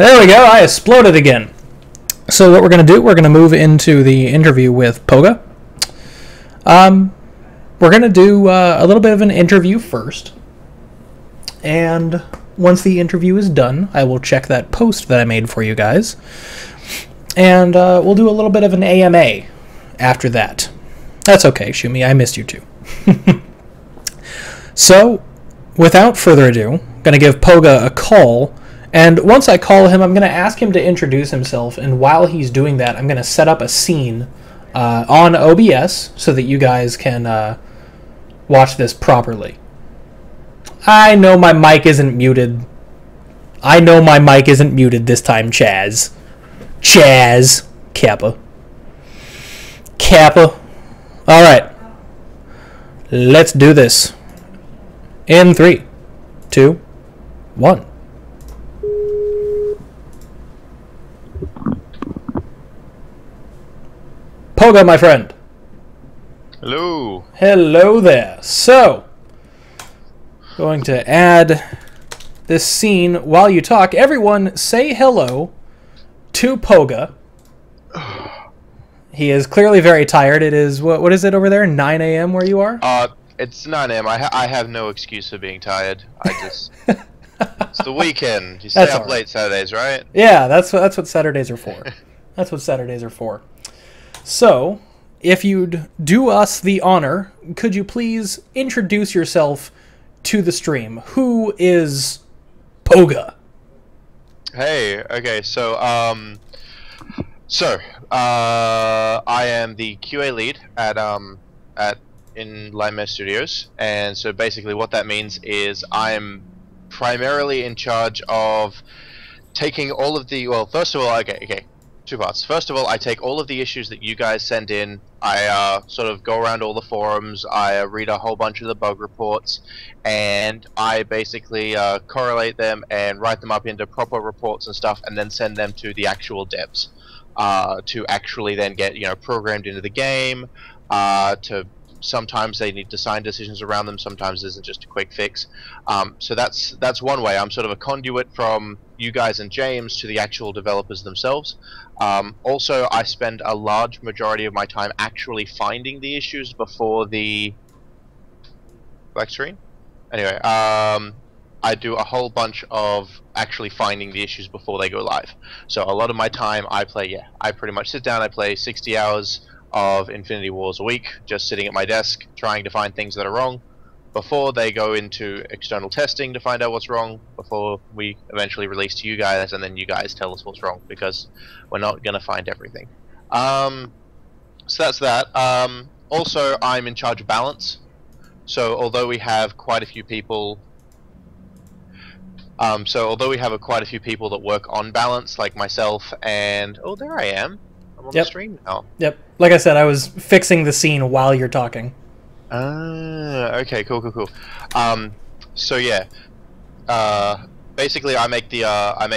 There we go. I exploded again. So what we're going to do, we're going to move into the interview with Poga. We're going to do a little bit of an interview first. And once the interview is done, I will check that post that I made for you guys. And we'll do a little bit of an AMA after that. That's okay, Shumi. I missed you too. So, without further ado, I'm going to give Poga a call. And once I call him, I'm going to ask him to introduce himself. And while he's doing that, I'm going to set up a scene on OBS so that you guys can watch this properly. I know my mic isn't muted. I know my mic isn't muted this time, Chaz. Chaz. Kappa. Kappa. Alright. Let's do this. In 3, 2, 1. Poga, my friend. Hello. Hello there. So, going to add this scene while you talk. Everyone say hello to Poga. He is clearly very tired. It is, what is it over there, 9 a.m. where you are? It's 9 a.m. I have no excuse for being tired. It's the weekend. You stay up late Saturdays, right? Yeah, that's what Saturdays are for. That's what Saturdays are for. So, if you'd do us the honor, could you please introduce yourself to the stream? Who is Poga? Hey, okay, so I am the QA lead in Limeware Studios, and so basically what that means is I'm primarily in charge of taking all of the, well, first of all, okay, two parts. First of all, I take all of the issues that you guys send in. I sort of go around all the forums, I read a whole bunch of the bug reports, and I basically correlate them and write them up into proper reports and stuff, and then send them to the actual devs to actually then get, programmed into the game. Sometimes they need design decisions around them, sometimes it isn't just a quick fix. So that's one way. I'm sort of a conduit from you guys and James to the actual developers themselves. Also, I spend a large majority of my time actually finding the issues before the black screen. Anyway, I do a whole bunch of actually finding the issues before they go live. So a lot of my time I pretty much sit down, I play 60 hours of Infinity Wars a week, just sitting at my desk trying to find things that are wrong before they go into external testing to find out what's wrong, before we eventually release to you guys, and then you guys tell us what's wrong, because we're not gonna find everything. So that's that. Also, I'm in charge of balance, so although we have quite a few people that work on balance, like myself and there I am. I'm on the stream now. Yep. Like I said, I was fixing the scene while you're talking. Okay, cool. So yeah, basically I make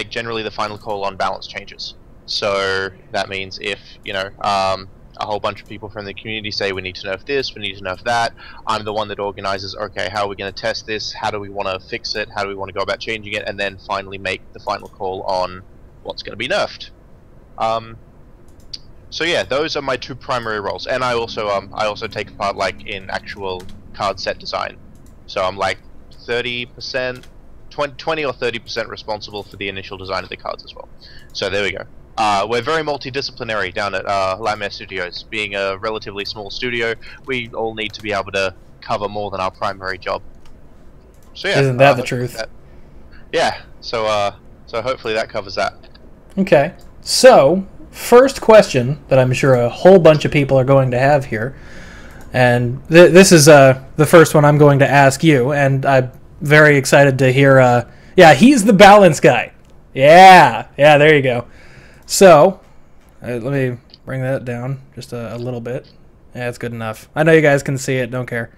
generally the final call on balance changes. So that means if a whole bunch of people from the community say we need to nerf this, we need to nerf that, I'm the one that organizes, okay, how are we going to test this, how do we want to fix it, how do we want to go about changing it, and then finally make the final call on what's going to be nerfed. So yeah, those are my two primary roles, and I also take part in actual card set design. So I'm 30%, 20 or 30% responsible for the initial design of the cards as well. So there we go. We're very multidisciplinary down at Limeware Studios. Being a relatively small studio, we all need to be able to cover more than our primary job. So yeah, isn't that the truth? Yeah. So hopefully that covers that. Okay. So, first question that I'm sure a whole bunch of people are going to have here, and this is the first one I'm going to ask you, and I'm very excited to hear. Yeah, he's the balance guy. Yeah, there you go. So, let me bring that down just a little bit. Yeah, it's good enough. I know you guys can see it. Don't care.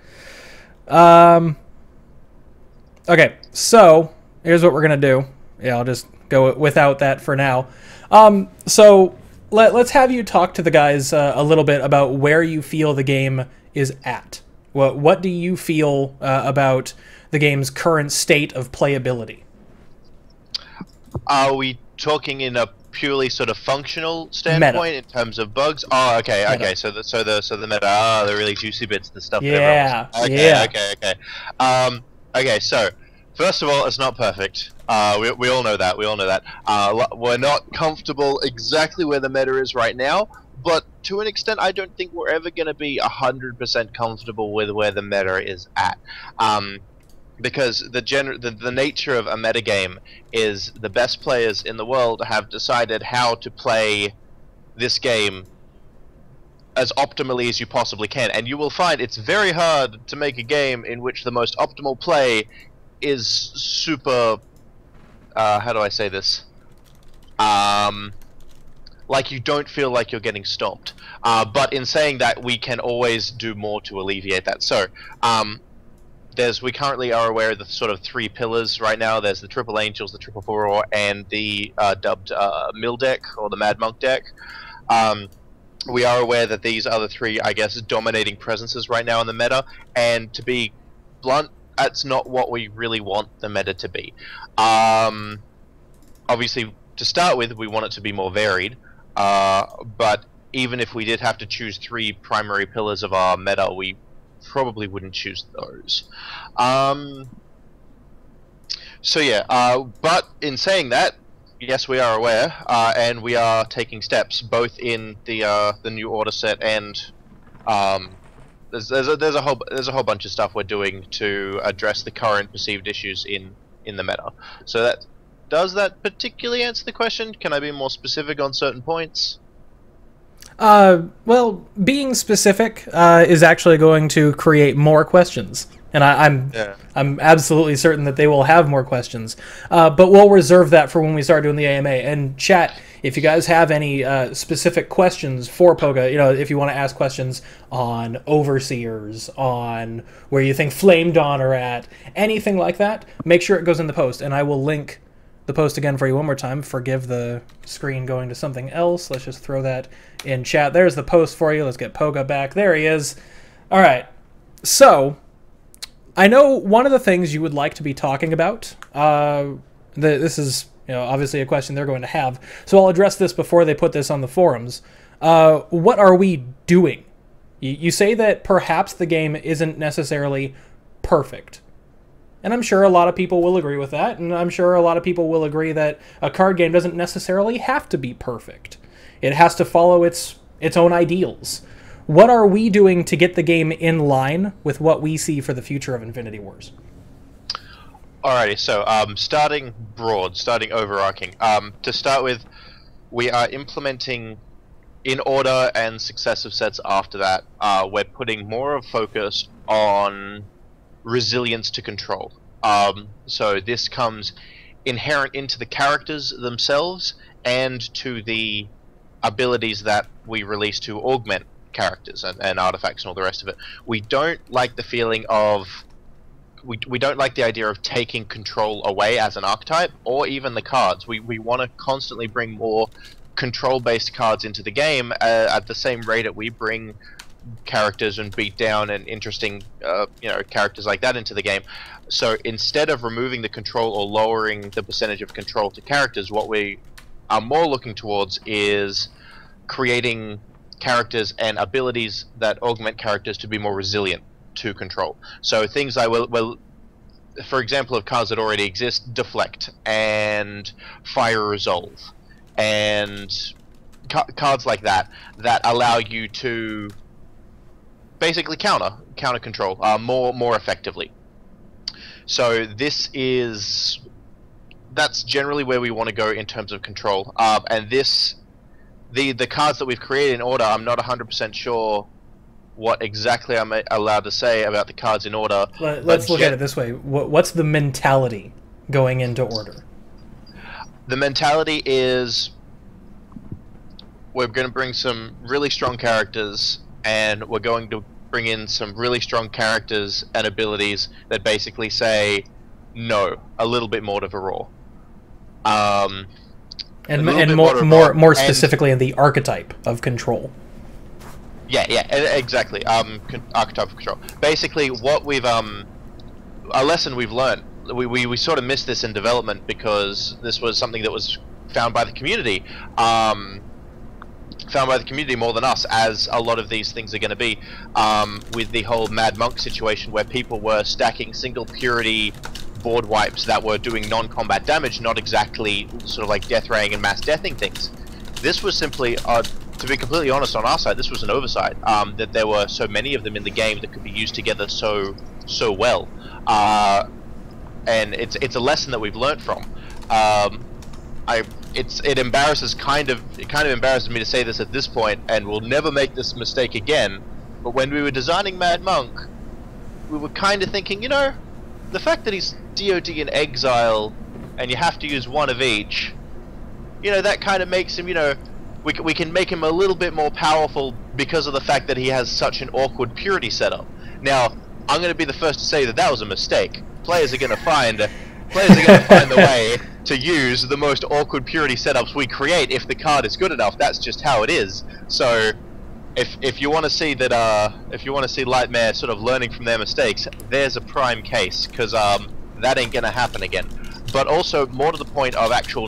Okay, so here's what we're gonna do. Yeah, I'll just go without that for now. So let's have you talk to the guys a little bit about where you feel the game is at. What do you feel about the game's current state of playability? Are we talking in a purely sort of functional Meta. standpoint in terms of bugs? Oh, okay, Meta. okay. So the meta, the really juicy bits, the stuff that everyone Yeah, wants. Okay, yeah. okay. Okay. So first of all, it's not perfect. We all know that. We all know that. We're not comfortable exactly where the meta is right now, but to an extent, I don't think we're ever going to be 100% comfortable with where the meta is at. Because the nature of a metagame is the best players in the world have decided how to play this game as optimally as you possibly can, and you will find it's very hard to make a game in which the most optimal play is super how do I say this? Like you don't feel like you're getting stomped. But in saying that, we can always do more to alleviate that. So we currently are aware of the sort of 3 pillars right now. There's the Triple Angels, the Triple Furore, and the dubbed Mill deck, or the Mad Monk deck. We are aware that these are the 3, I guess, dominating presences right now in the meta, and to be blunt, that's not what we really want the meta to be. Obviously, to start with, we want it to be more varied, but even if we did have to choose 3 primary pillars of our meta, we probably wouldn't choose those. So yeah, but in saying that, yes, we are aware, and we are taking steps both in the new order set and there's a whole bunch of stuff we're doing to address the current perceived issues in the meta. So does that particularly answer the question? Can I be more specific on certain points? Well, being specific is actually going to create more questions, and I'm absolutely certain that they will have more questions. But we'll reserve that for when we start doing the AMA. And chat, if you guys have any specific questions for Poga, if you want to ask questions on Overseers, on where you think Flame Dawn are at, anything like that, make sure it goes in the post, and I will link the post again for you one more time. Forgive the screen going to something else. Let's just throw that in chat. There's the post for you. Let's get Poga back. There he is. All right. So, I know one of the things you would like to be talking about. This is obviously a question they're going to have. So I'll address this before they put this on the forums. What are we doing? You say that perhaps the game isn't necessarily perfect. And I'm sure a lot of people will agree with that, and I'm sure a lot of people will agree that a card game doesn't necessarily have to be perfect. It has to follow its own ideals. What are we doing to get the game in line with what we see for the future of Infinity Wars? Alrighty, so starting broad, starting overarching. To start with, we are implementing in order and successive sets after that. We're putting more of focus on resilience to control. So this comes inherent into the characters themselves and to the abilities that we release to augment characters and artifacts and all the rest of it. We don't like the feeling of we don't like the idea of taking control away as an archetype or even the cards. We want to constantly bring more control-based cards into the game at the same rate that we bring characters and beat down and interesting characters like that into the game. So instead of removing the control or lowering the percentage of control to characters, what we are more looking towards is creating characters and abilities that augment characters to be more resilient to control. So things like, well, for example, of cards that already exist, Deflect and Fire Resolve and cards like that allow you to basically counter control more effectively. So that's generally where we want to go in terms of control. And the cards that we've created in order, I'm not 100% sure what exactly I'm allowed to say about the cards in order. Let's look at it this way. What's the mentality going into order? The mentality is we're going to bring some really strong characters, and we're going to bring in some really strong characters and abilities that basically say no, a little bit more to Varroa. And more specifically in the archetype of control. Yeah, exactly. Archetype of control. Basically, what we've a lesson we've learned. We sort of missed this in development because this was something that was found by the community. Found by the community more than us, as a lot of these things are going to be, with the whole Mad Monk situation where people were stacking single purity board wipes that were doing non-combat damage, not exactly sort of like death raying and mass deathing things. This was simply, to be completely honest, on our side, this was an oversight, that there were so many of them in the game that could be used together so well, and it's a lesson that we've learnt from. It kind of embarrasses me to say this at this point, and we'll never make this mistake again. But when we were designing Mad Monk, we were kind of thinking, you know, the fact that he's DoD in exile, and you have to use one of each, you know, that kind of makes him, you know, we can make him a little bit more powerful because of the fact that he has such an awkward purity setup. Now, I'm going to be the first to say that that was a mistake. Players are going to find the way to use the most awkward purity setups we create if the card is good enough. That's just how it is. So if you want to see that, if you want to see Lightmare sort of learning from their mistakes, there's a prime case, because that ain't gonna happen again. But also, more to the point of actual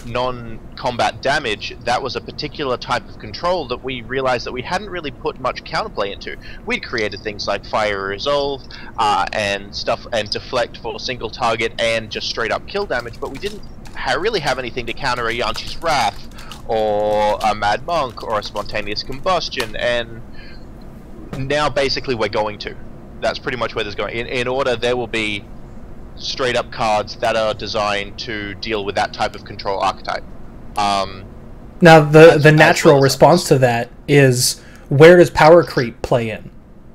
non-combat damage, that was a particular type of control that we realized that we hadn't really put much counterplay into. We'd created things like Fire Resolve and stuff, and Deflect for single target and just straight up kill damage, but we didn't really have anything to counter a Yanshi's Wrath or a Mad Monk or a Spontaneous Combustion, and now basically we're going to. That's pretty much where this is going. In order, there will be straight up cards that are designed to deal with that type of control archetype. Now the natural response to that is, where does power creep play in?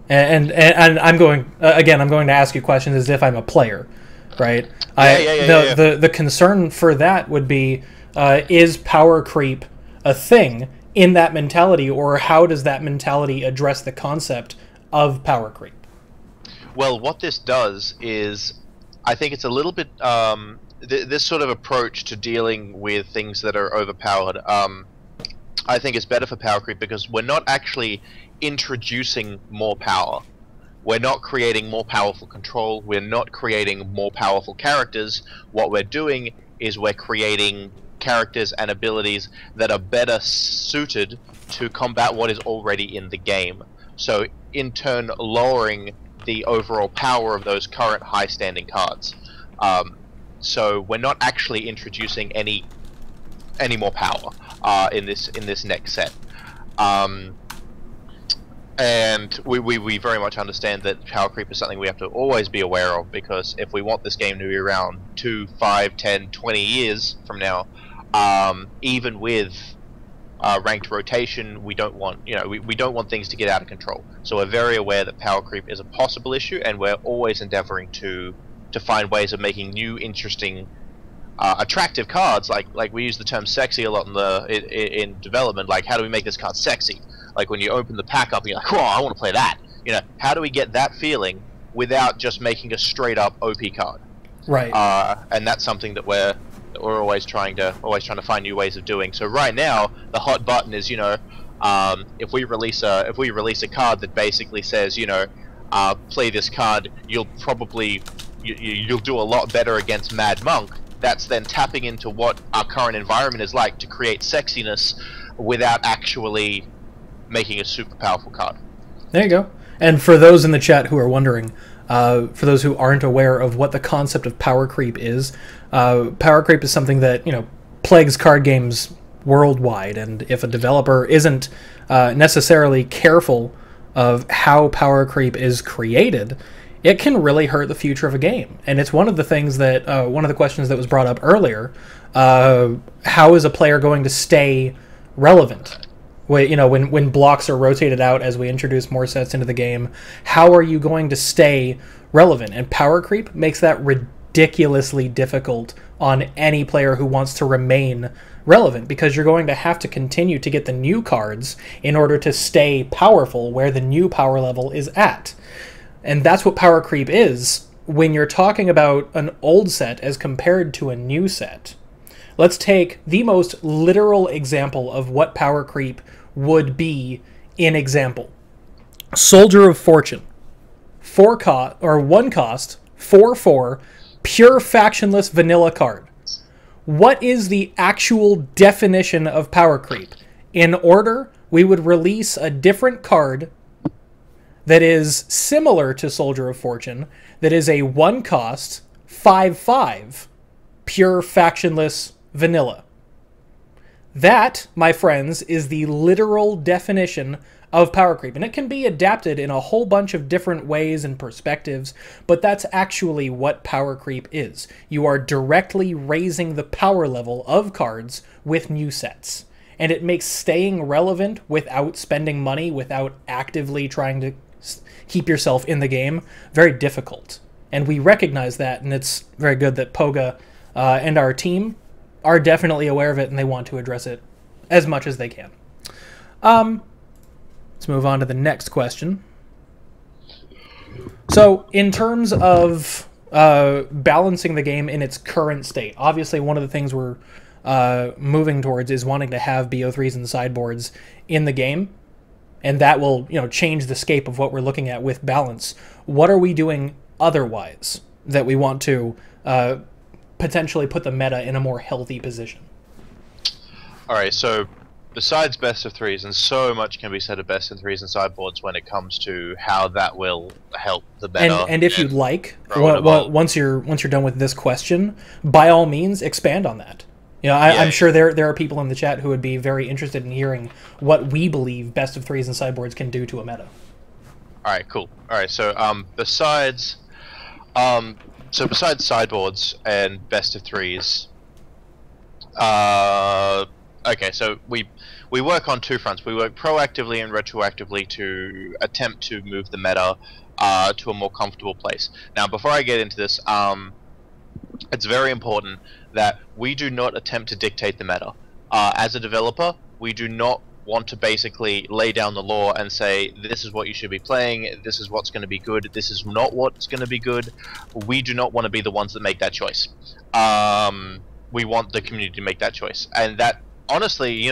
And I'm going again, I'm going to ask you questions as if I'm a player, right? The concern for that would be, is power creep a thing in that mentality, or how does that mentality address the concept of power creep? Well, what this does is, I think it's a little bit, this sort of approach to dealing with things that are overpowered, I think is better for power creep, because we're not actually introducing more power. We're not creating more powerful control, we're not creating more powerful characters. What we're doing is we're creating characters and abilities that are better suited to combat what is already in the game. So, in turn, lowering the overall power of those current high-standing cards. So we're not actually introducing any more power in this next set, and we very much understand that power creep is something we have to always be aware of, because if we want this game to be around 2, 5, 10, 20 years from now, even with ranked rotation, we don't want, you know, we don't want things to get out of control. So we're very aware that power creep is a possible issue, and we're always endeavoring to find ways of making new, interesting, attractive cards. Like we use the term sexy a lot in development. Like, how do we make this card sexy? Like when you open the pack up, and you're like, oh, I want to play that. You know, how do we get that feeling without just making a straight up OP card? Right. And that's something that we're always trying to find new ways of doing. So right now, the hot button is, you know, if we release a card that basically says, you know, play this card, you'll probably you'll do a lot better against Mad Monk. That's then tapping into what our current environment is like to create sexiness without actually making a super powerful card. There you go. And for those in the chat who are wondering, for those who aren't aware of what the concept of power creep is something that, you know, plagues card games worldwide, and if a developer isn't necessarily careful of how power creep is created, it can really hurt the future of a game. And it's one of the things that, one of the questions that was brought up earlier, how is a player going to stay relevant? You know, when blocks are rotated out as we introduce more sets into the game, how are you going to stay relevant? And power creep makes that ridiculously difficult on any player who wants to remain relevant, because you're going to have to continue to get the new cards in order to stay powerful where the new power level is at. And that's what power creep is when you're talking about an old set as compared to a new set. Let's take the most literal example of what power creep would be in example. Soldier of Fortune. 1 cost, 4/4, pure factionless vanilla card. What is the actual definition of power creep? In order, we would release a different card that is similar to Soldier of Fortune, that is a 1-cost, 5/5, pure factionless vanilla. That, my friends, is the literal definition of power creep. And it can be adapted in a whole bunch of different ways and perspectives, but that's actually what power creep is. You are directly raising the power level of cards with new sets. And it makes staying relevant without spending money, without actively trying to keep yourself in the game, very difficult. And we recognize that, and it's very good that Poga and our team are definitely aware of it, and they want to address it as much as they can. Let's move on to the next question. So, in terms of balancing the game in its current state, obviously one of the things we're moving towards is wanting to have BO3s and sideboards in the game, and that will, change the scape of what we're looking at with balance. What are we doing otherwise that we want to potentially put the meta in a more healthy position? Alright, so besides best of threes, and so much can be said of best of threes and sideboards when it comes to how that will help the meta. And if you'd like, once you're done with this question, by all means expand on that. I'm sure there are people in the chat who would be very interested in hearing what we believe best of threes and sideboards can do to a meta. Alright, cool. Alright, so besides sideboards and best of threes, okay, so we work on two fronts. We work proactively and retroactively to attempt to move the meta to a more comfortable place. Now, before I get into this, it's very important that we do not attempt to dictate the meta. As a developer, we do not want to basically lay down the law and say, this is what you should be playing, this is what's going to be good, this is not what's going to be good. We do not want to be the ones that make that choice. We want the community to make that choice. And that, honestly,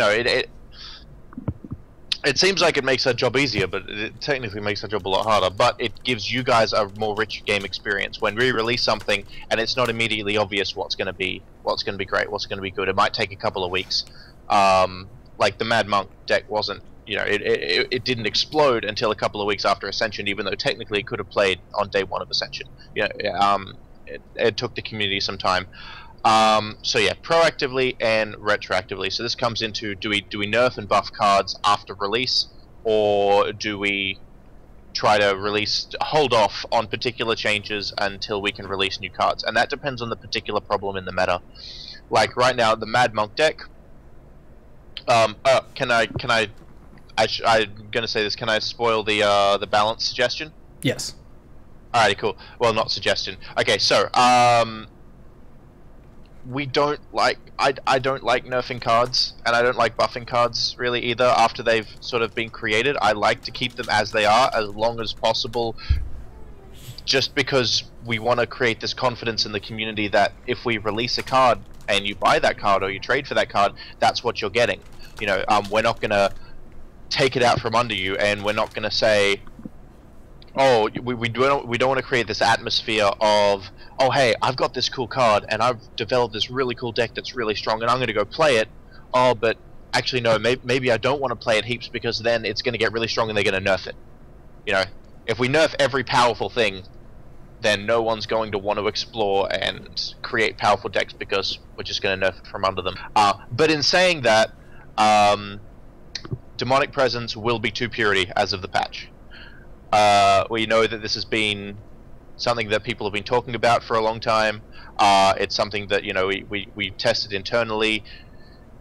it seems like it makes our job easier, but it technically makes our job a lot harder. But it gives you guys a more rich game experience when we release something and it's not immediately obvious what's going to be great, what's going to be good. It might take a couple of weeks. Like the Mad Monk deck wasn't, it didn't explode until a couple of weeks after Ascension, even though technically it could have played on day one of Ascension. It took the community some time. So yeah, proactively and retroactively. So this comes into, do we nerf and buff cards after release, or do we try to hold off on particular changes until we can release new cards? And that depends on the particular problem in the meta. Like right now, the Mad Monk deck. I'm gonna say this. Can I spoil the balance suggestion? Yes. Alrighty, cool. Well, not suggestion. Okay, so we don't like. I don't like nerfing cards, and I don't like buffing cards really either. After they've sort of been created, I like to keep them as they are as long as possible. Just because we want to create this confidence in the community that if we release a card and you buy that card or you trade for that card, that's what you're getting. We're not gonna take it out from under you, and we're not gonna say, oh, we don't want to create this atmosphere of, oh hey, I've got this cool card and I've developed this really cool deck that's really strong and I'm gonna go play it. Oh, but actually no, maybe I don't want to play it heaps because then it's gonna get really strong and they're gonna nerf it. If we nerf every powerful thing, then no one's going to want to explore and create powerful decks because we're just going to nerf it from under them. But in saying that, Demonic Presence will be 2 purity as of the patch. We know that this has been something that people have been talking about for a long time. It's something that we tested internally,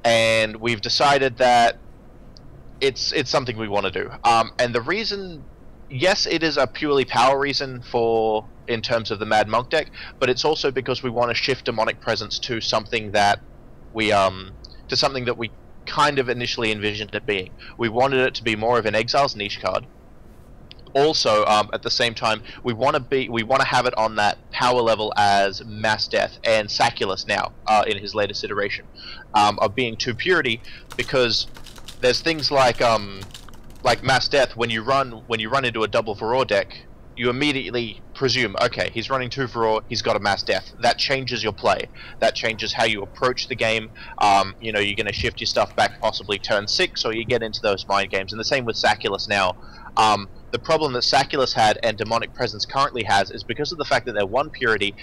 and we've decided that it's something we want to do. And the reason, yes, it is a purely power reason in terms of the Mad Monk deck, but it's also because we want to shift Demonic Presence to something that we kind of initially envisioned it being. We wanted it to be more of an Exiles niche card. Also, at the same time, we want to have it on that power level as Mass Death and Saculus now in his latest iteration of being 2 purity, because there's things like Mass Death. When you run into a double Varroa deck, you immediately presume, okay, he's running 2 for all, he's got a mass death. That changes your play. That changes how you approach the game. You know, you're going to shift your stuff back possibly turn 6, or you get into those mind games. And the same with Saculus now. The problem that Saculus had and Demonic Presence currently has is because of the fact that they're 1 purity,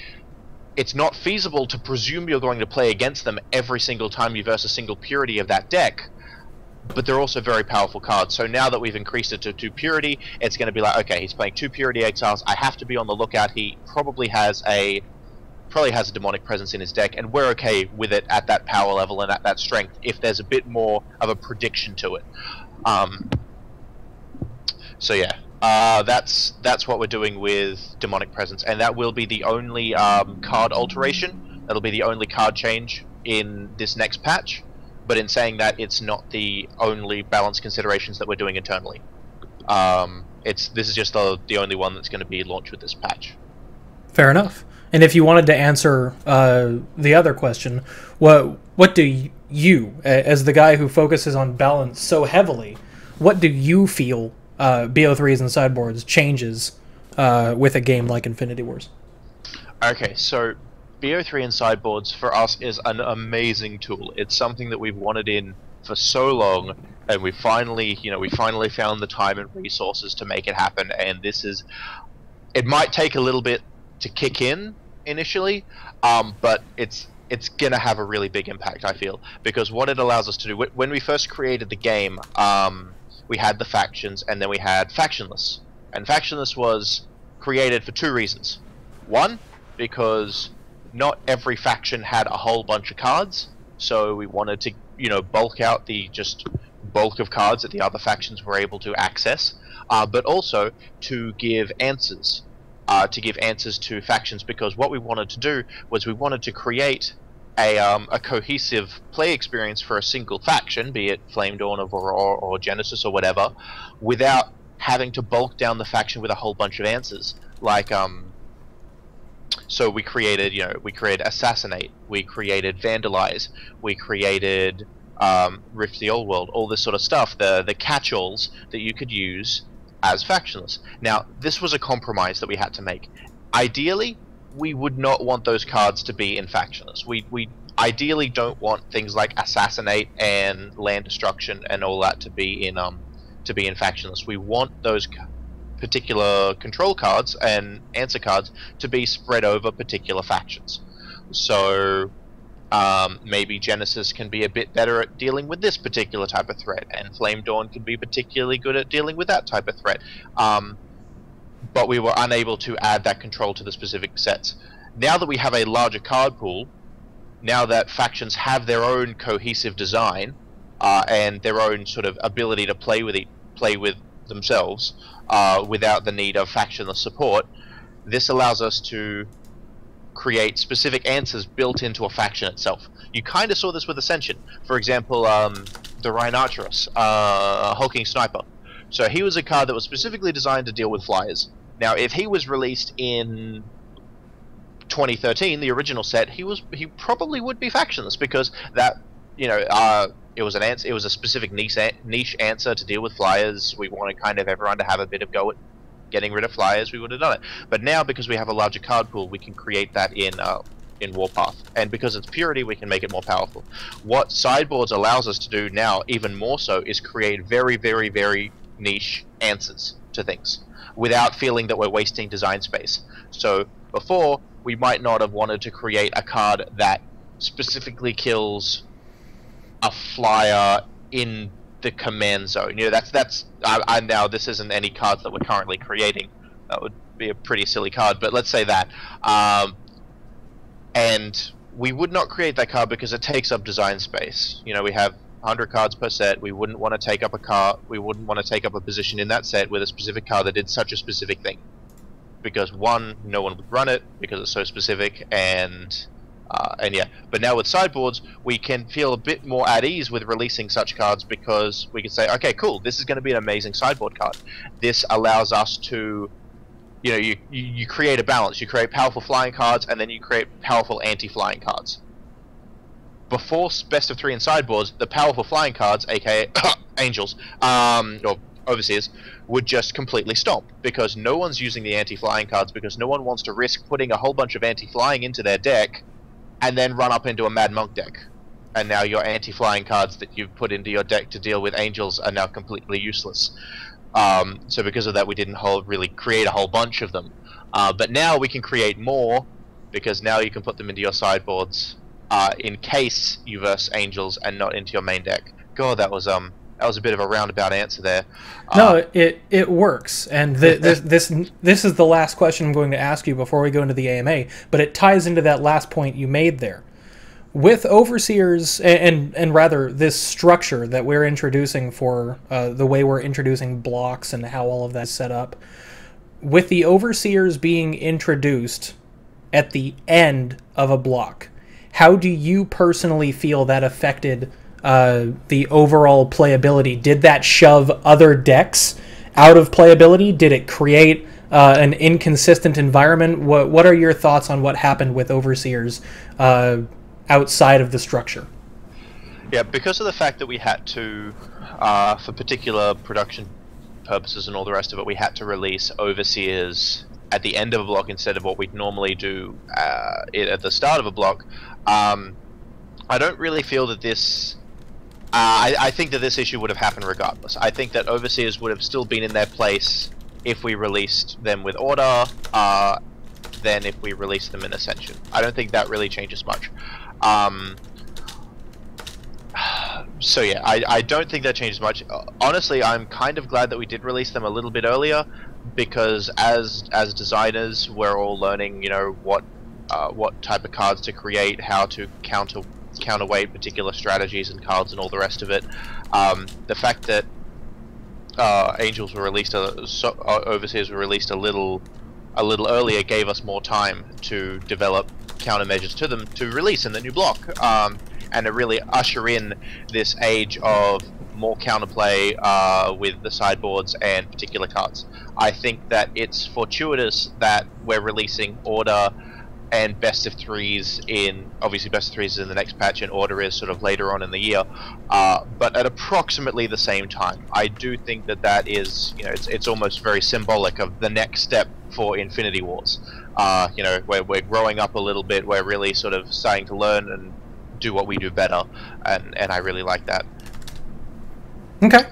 it's not feasible to presume you're going to play against them every single time you verse a single purity of that deck. But they're also very powerful cards. So now that we've increased it to 2 purity, it's going to be like, okay, he's playing 2 purity exiles. I have to be on the lookout. He probably has a Demonic Presence in his deck, and we're okay with it at that power level and at that strength if there's a bit more of a prediction to it. So yeah, that's what we're doing with Demonic Presence, and that will be the only card alteration. That'll be the only card change in this next patch. But in saying that, it's not the only balance considerations that we're doing internally. This is just the only one that's going to be launched with this patch. Fair enough. And if you wanted to answer the other question, what do you, as the guy who focuses on balance so heavily, what do you feel BO3s and sideboards changes with a game like Infinity Wars? Okay, so BO3 and sideboards for us is an amazing tool. It's something that we've wanted in for so long, and we finally found the time and resources to make it happen. And it might take a little bit to kick in initially, but it's gonna have a really big impact, I feel, because what it allows us to do when we first created the game, we had the factions, and then we had factionless, and factionless was created for 2 reasons. One, because not every faction had a whole bunch of cards, so we wanted to, bulk out the bulk of cards that the other factions were able to access, but also to give answers to factions, because what we wanted to do was we wanted to create a cohesive play experience for a single faction, be it Flame Dawn or Genesis or whatever, without having to bulk down the faction with a whole bunch of answers. Like, so we created Assassinate, we created Vandalize, we created Rift the Old World, all this sort of stuff, the catch-alls that you could use as factionless. Now, this was a compromise that we had to make. Ideally, we would not want those cards to be in factionless. We ideally don't want things like Assassinate and Land Destruction and all that to be in factionless. We want those particular control cards and answer cards to be spread over particular factions. So maybe Genesis can be a bit better at dealing with this particular type of threat, and Flame Dawn can be particularly good at dealing with that type of threat. But we were unable to add that control to the specific sets. Now that we have a larger card pool, now that factions have their own cohesive design and their own sort of ability to play with themselves without the need of factionless support, this allows us to create specific answers built into a faction itself. You kind of saw this with Ascension. For example, the Rhinoceros, Hulking Sniper. So he was a card that was specifically designed to deal with flyers. Now, if he was released in 2013, the original set, he probably would be factionless, because that, it was a specific niche answer to deal with flyers. We wanted kind of everyone to have a bit of go at getting rid of flyers. We would have done it. But now, because we have a larger card pool, we can create that in Warpath, and because it's purity, we can make it more powerful. What sideboards allows us to do now, even more so, is create very, very, very niche answers to things without feeling that we're wasting design space. So before, we might not have wanted to create a card that specifically kills a flyer in the command zone. Now this isn't any cards that we're currently creating. That would be a pretty silly card, but let's say that. And we would not create that card because it takes up design space. We have 100 cards per set. We wouldn't want to take up a position in that set with a specific card that did such a specific thing, because one, no one would run it because it's so specific, and yeah. But now with sideboards, we can feel a bit more at ease with releasing such cards, because we can say, okay, cool, this is going to be an amazing sideboard card. This allows us to, you create a balance. You create powerful flying cards, and then you create powerful anti-flying cards. Before best of 3 in sideboards, the powerful flying cards, aka angels, or overseers would just completely stop because no one's using the anti-flying cards because no one wants to risk putting a whole bunch of anti-flying into their deck and then run up into a Mad Monk deck. And now your anti-flying cards that you've put into your deck to deal with angels are now completely useless. So because of that, we didn't really create a whole bunch of them. But now we can create more because now you can put them into your sideboards in case you verse angels and not into your main deck. God, that was a bit of a roundabout answer there. No, it works, and this is the last question I'm going to ask you before we go into the AMA. But it ties into that last point you made there. With overseers, and rather this structure that we're introducing for the way we're introducing blocks and how all of that's set up, with the overseers being introduced at the end of a block, how do you personally feel that affected the overall playability? Did that shove other decks out of playability? Did it create an inconsistent environment? What are your thoughts on what happened with overseers outside of the structure? Yeah, because of the fact that we had to, for particular production purposes and all the rest of it, we had to release overseers at the end of a block instead of what we'd normally do at the start of a block. I don't really feel that this... I think that this issue would have happened regardless. I think that overseers would have still been in their place if we released them with order than if we released them in Ascension. I don't think that really changes much. So yeah, I don't think that changes much. Honestly, I'm kind of glad that we did release them a little bit earlier, because as designers, we're all learning, you know, what type of cards to create, how to counterweight particular strategies and cards and all the rest of it. The fact that Angels were released, Overseers were released a little earlier gave us more time to develop countermeasures to them to release in the new block, and to really usher in this age of more counterplay with the sideboards and particular cards. I think that it's fortuitous that we're releasing Order and best of threes in, obviously best of threes is in the next patch and Order is sort of later on in the year, but at approximately the same time. I do think that that is, you know, it's almost very symbolic of the next step for Infinity Wars. You know, we're growing up a little bit, we're really sort of starting to learn and do what we do better, and I really like that. Okay.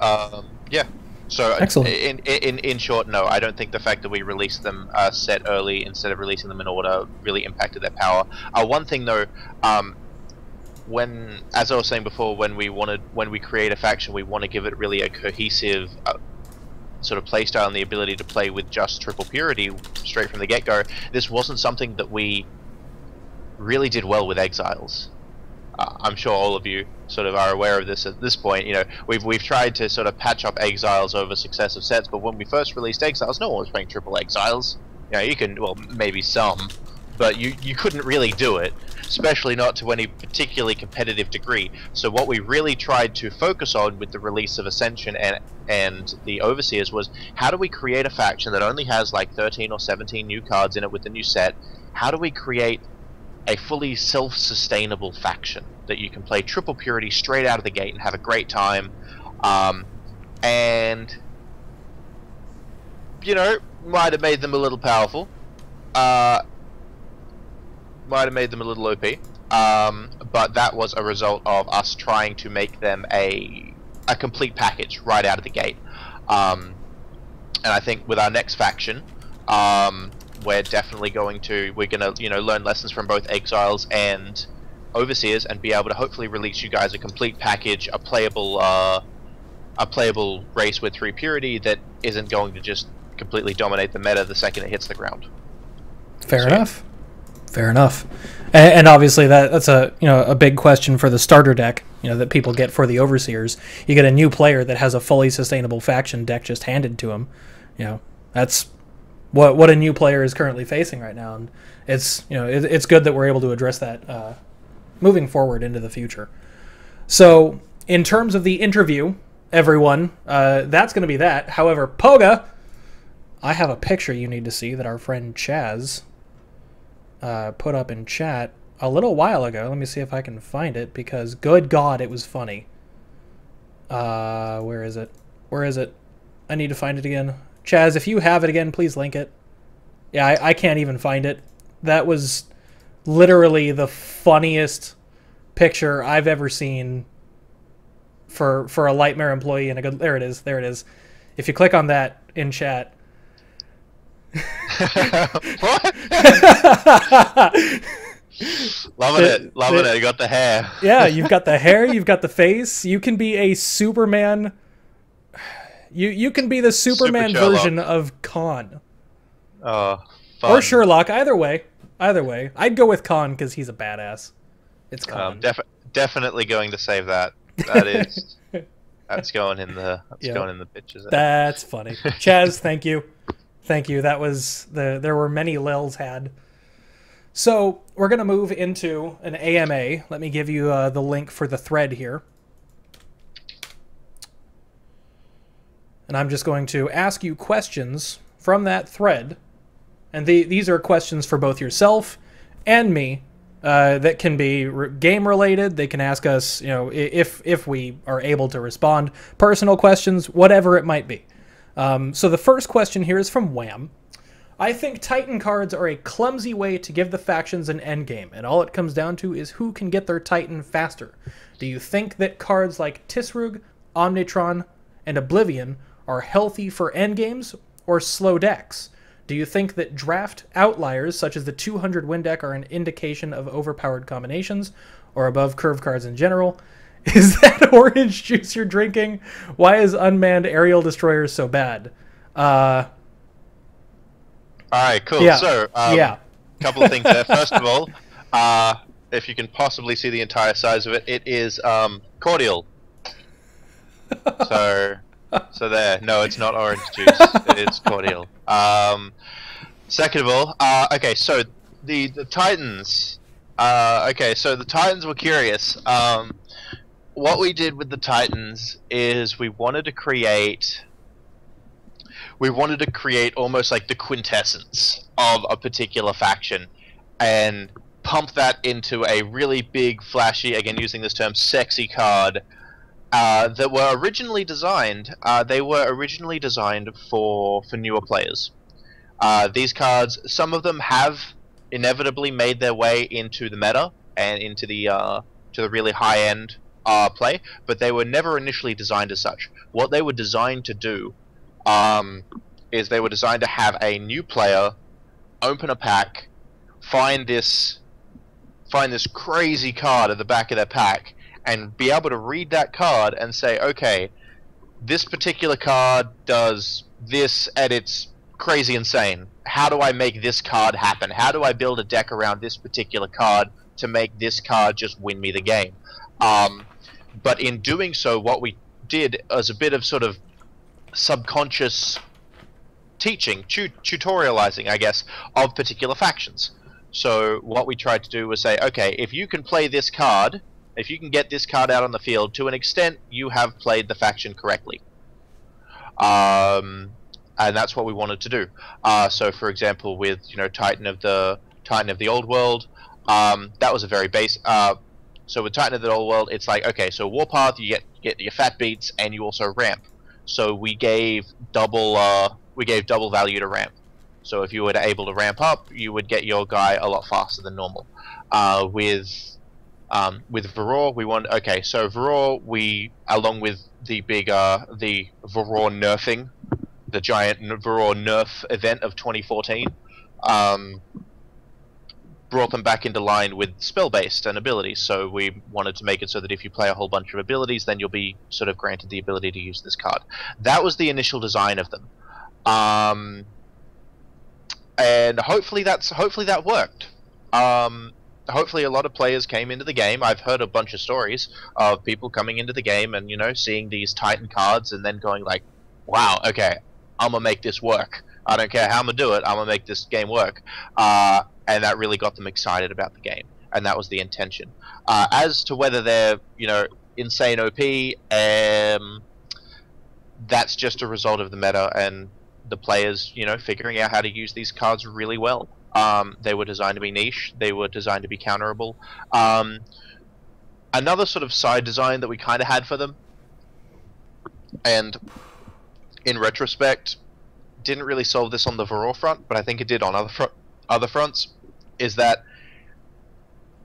Yeah. So excellent. In short, no, I don't think the fact that we released them set early instead of releasing them in order really impacted their power. One thing though, when, as I was saying before, when we create a faction, we want to give it really a cohesive sort of playstyle and the ability to play with just triple purity straight from the get-go. This wasn't something that we really did well with Exiles. I'm sure all of you sort of are aware of this at this point. You know, we've tried to sort of patch up Exiles over successive sets, but when we first released Exiles, no one was playing triple Exiles. You know, you can, well, maybe some, but you couldn't really do it, especially not to any particularly competitive degree. So what we really tried to focus on with the release of Ascension and the Overseers was, how do we create a faction that only has like 13 or 17 new cards in it with the new set? How do we create a fully self-sustainable faction that you can play triple purity straight out of the gate and have a great time, and you know, might have made them a little powerful, might have made them a little OP, but that was a result of us trying to make them a complete package right out of the gate. And I think with our next faction, we're definitely we're gonna, you know, learn lessons from both Exiles and Overseers and be able to hopefully release you guys a complete package, a playable race with 3 purity that isn't going to just completely dominate the meta the second it hits the ground. Fair enough. Fair enough. And obviously that's a, you know, a big question for the starter deck, you know, that people get for the Overseers. You get a new player that has a fully sustainable faction deck just handed to him. You know, that's what a new player is currently facing right now, and it's, you know, it's good that we're able to address that moving forward into the future. So in terms of the interview, everyone, that's going to be that. However, Poga, I have a picture you need to see that our friend Chaz put up in chat a little while ago. Let me see if I can find it, because good God, it was funny. Where is it? Where is it? I need to find it again. Chaz, if you have it again, please link it. Yeah, I can't even find it. That was literally the funniest picture I've ever seen for a Lightmare employee. And a good, there it is. There it is. If you click on that in chat. What? Loving it. You got the hair. Yeah, you've got the hair. You've got the face. You can be a Superman. You can be the Superman version of Khan. Fun. Or Sherlock. Either way. I'd go with Khan because he's a badass. It's Khan. Definitely going to save that. That is. That's going in the. Going in the pictures. That's funny. Chaz, thank you. Thank you. That was there were many lils had. So we're gonna move into an AMA. Let me give you the link for the thread here. And I'm just going to ask you questions from that thread. And these are questions for both yourself and me that can be game related. They can ask us, you know, if we are able to respond, personal questions, whatever it might be. So the first question here is from Wham. I think Titan cards are a clumsy way to give the factions an endgame, and all it comes down to is who can get their Titan faster. Do you think that cards like Tisrug, Omnitron, and Oblivion are healthy for endgames or slow decks? Do you think that draft outliers, such as the 200 win deck, are an indication of overpowered combinations, or above curve cards in general? Is that orange juice you're drinking? Why is unmanned aerial destroyers so bad? Alright, cool. Yeah. So, couple of things there. First of all, if you can possibly see the entire size of it, it is cordial. So there. No, it's not orange juice. It is cordial. Second of all, okay, so the Titans. Okay, so the Titans were curious. What we did with the Titans is we wanted to create almost like the quintessence of a particular faction and pump that into a really big, flashy, again using this term, sexy card that were originally designed. They were originally designed for newer players. These cards, some of them have inevitably made their way into the meta and into the to the really high-end play, but they were never initially designed as such. What they were designed to do is they were designed to have a new player open a pack, find this crazy card at the back of their pack, and be able to read that card and say, okay, this particular card does this and it's crazy insane. How do I make this card happen? How do I build a deck around this particular card to make this card just win me the game? But in doing so, what we did was a bit of sort of subconscious teaching, tutorializing, I guess, of particular factions. So what we tried to do was say, okay, if you can play this card, if you can get this card out on the field, to an extent, you have played the faction correctly. And that's what we wanted to do. So, for example, with Titan of the Old World, that was a very base. So with Titan of the Old World, it's like, okay, so Warpath, you get your fat beats, and you also ramp. So we gave double value to ramp. So if you were able to ramp up, you would get your guy a lot faster than normal. With Varroa, okay, so Varroa, we, along with the big the Varroa nerfing, the giant Varroa nerf event of 2014, brought them back into line with spell-based and abilities. So we wanted to make it so that if you play a whole bunch of abilities, then you'll be sort of granted the ability to use this card. That was the initial design of them, and hopefully that worked. Hopefully a lot of players came into the game. I've heard a bunch of stories of people coming into the game and seeing these Titan cards and then going like, wow, okay, I'm gonna make this work. I don't care how I'm gonna do it, I'm gonna make this game work. And that really got them excited about the game, and that was the intention. As to whether they're insane OP, that's just a result of the meta and the players figuring out how to use these cards really well. They were designed to be niche, they were designed to be counterable. Another sort of side design that we kind of had for them, and in retrospect, didn't really solve this on the Varor front, but I think it did on other fronts. Is that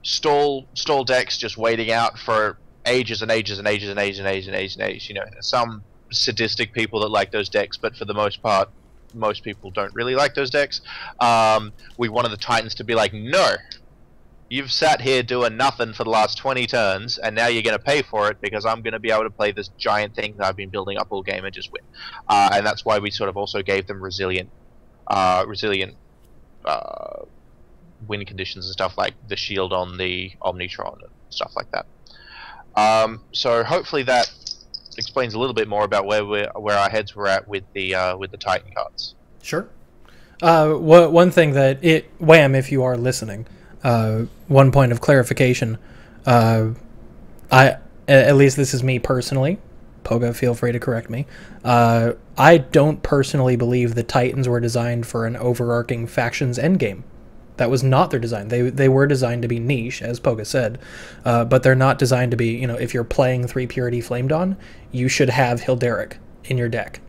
stall decks just waiting out for ages and ages and ages and ages and ages and ages and ages. You know, some sadistic people that like those decks, but for the most part, most people don't really like those decks. We wanted the Titans to be like, no, you've sat here doing nothing for the last 20 turns, and now you're going to pay for it because I'm going to be able to play this giant thing that I've been building up all game and just win. And that's why we sort of also gave them resilient win conditions and stuff, like the shield on the Omnitron and stuff like that. So hopefully that explains a little bit more about where our heads were at with the Titan cards. Sure. One thing that Wham, if you are listening, one point of clarification. At least this is me personally. Poga, feel free to correct me. I don't personally believe the Titans were designed for an overarching factions endgame. That was not their design. They were designed to be niche, as Poga said, but they're not designed to be, you know, if you're playing 3 Purity Flamedawn, you should have Hilderic in your deck.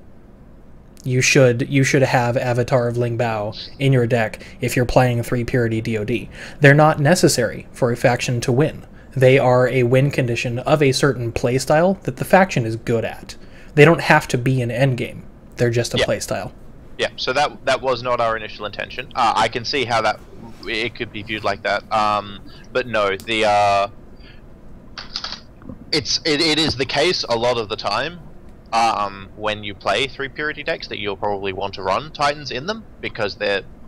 You should have Avatar of Ling Bao in your deck if you're playing 3 Purity DoD. They're not necessary for a faction to win. They are a win condition of a certain playstyle that the faction is good at. They don't have to be an endgame. They're just a playstyle. Yeah, so that was not our initial intention. I can see how it could be viewed like that. But no, it is the case a lot of the time when you play 3 Purity decks that you'll probably want to run Titans in them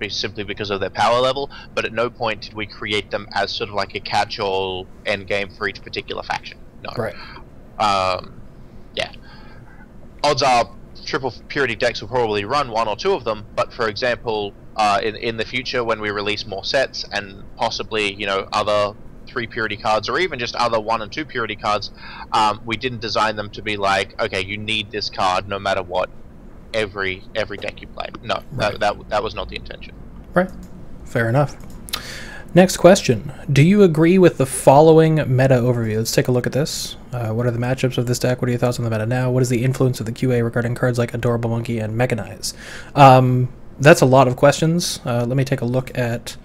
simply because of their power level. But at no point did we create them as sort of like a catch-all endgame for each particular faction. No. Right. Yeah. Odds are triple Purity decks will probably run 1 or 2 of them, but for example, in the future when we release more sets and possibly, you know, other 3 Purity cards or even just other 1 and 2 Purity cards, we didn't design them to be like, okay, you need this card no matter what every deck you play. No, right. that was not the intention. Right. Fair enough. Next question. Do you agree with the following meta overview? Let's take a look at this. What are the matchups of this deck? What are your thoughts on the meta now? What is the influence of the QA regarding cards like Adorable Monkey and Mechanize? That's a lot of questions. Let me take a look at...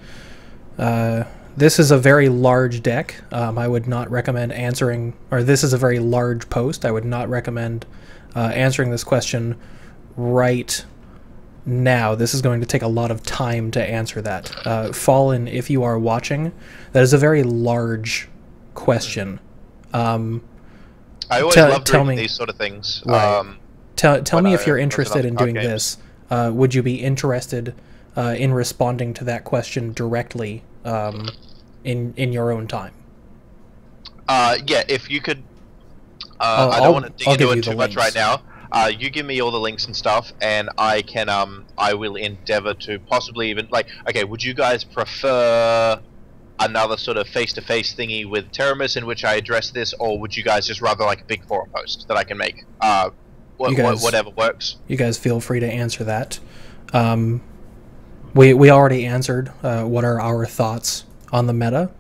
this is a very large deck. I would not recommend answering... Or this is a very large post. I would not recommend answering this question right now. This is going to take a lot of time to answer that. Fallen, if you are watching, that is a very large question. I always love reading these sort of things. Right. Tell me if you're interested in doing this. Would you be interested in responding to that question directly in your own time? Yeah, if you could. I don't want to dig into it too much right now. You give me all the links and stuff, and I can I will endeavor to possibly even okay, would you guys prefer another sort of face-to-face thingy with Teramis in which I address this, or would you guys just rather like a big forum post that I can make? Whatever works. You guys feel free to answer that. We already answered what are our thoughts on the meta.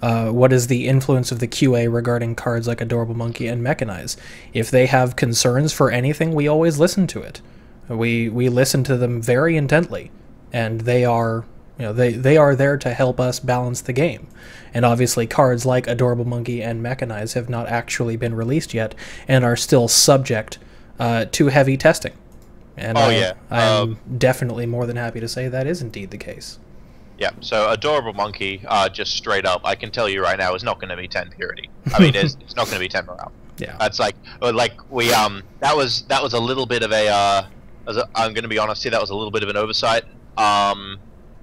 What is the influence of the QA regarding cards like Adorable Monkey and Mechanize? If they have concerns for anything, we always listen to it. We listen to them very intently, and they are, you know, they are there to help us balance the game. And obviously cards like Adorable Monkey and Mechanize have not actually been released yet and are still subject to heavy testing. And I'm definitely more than happy to say that is indeed the case. Yeah, so Adorable Monkey, just straight up, I can tell you right now, is not going to be 10 Purity. I mean, it's not going to be 10 morale. Yeah. That's like we, that was a little bit of I'm going to be honest here, that was a little bit of an oversight,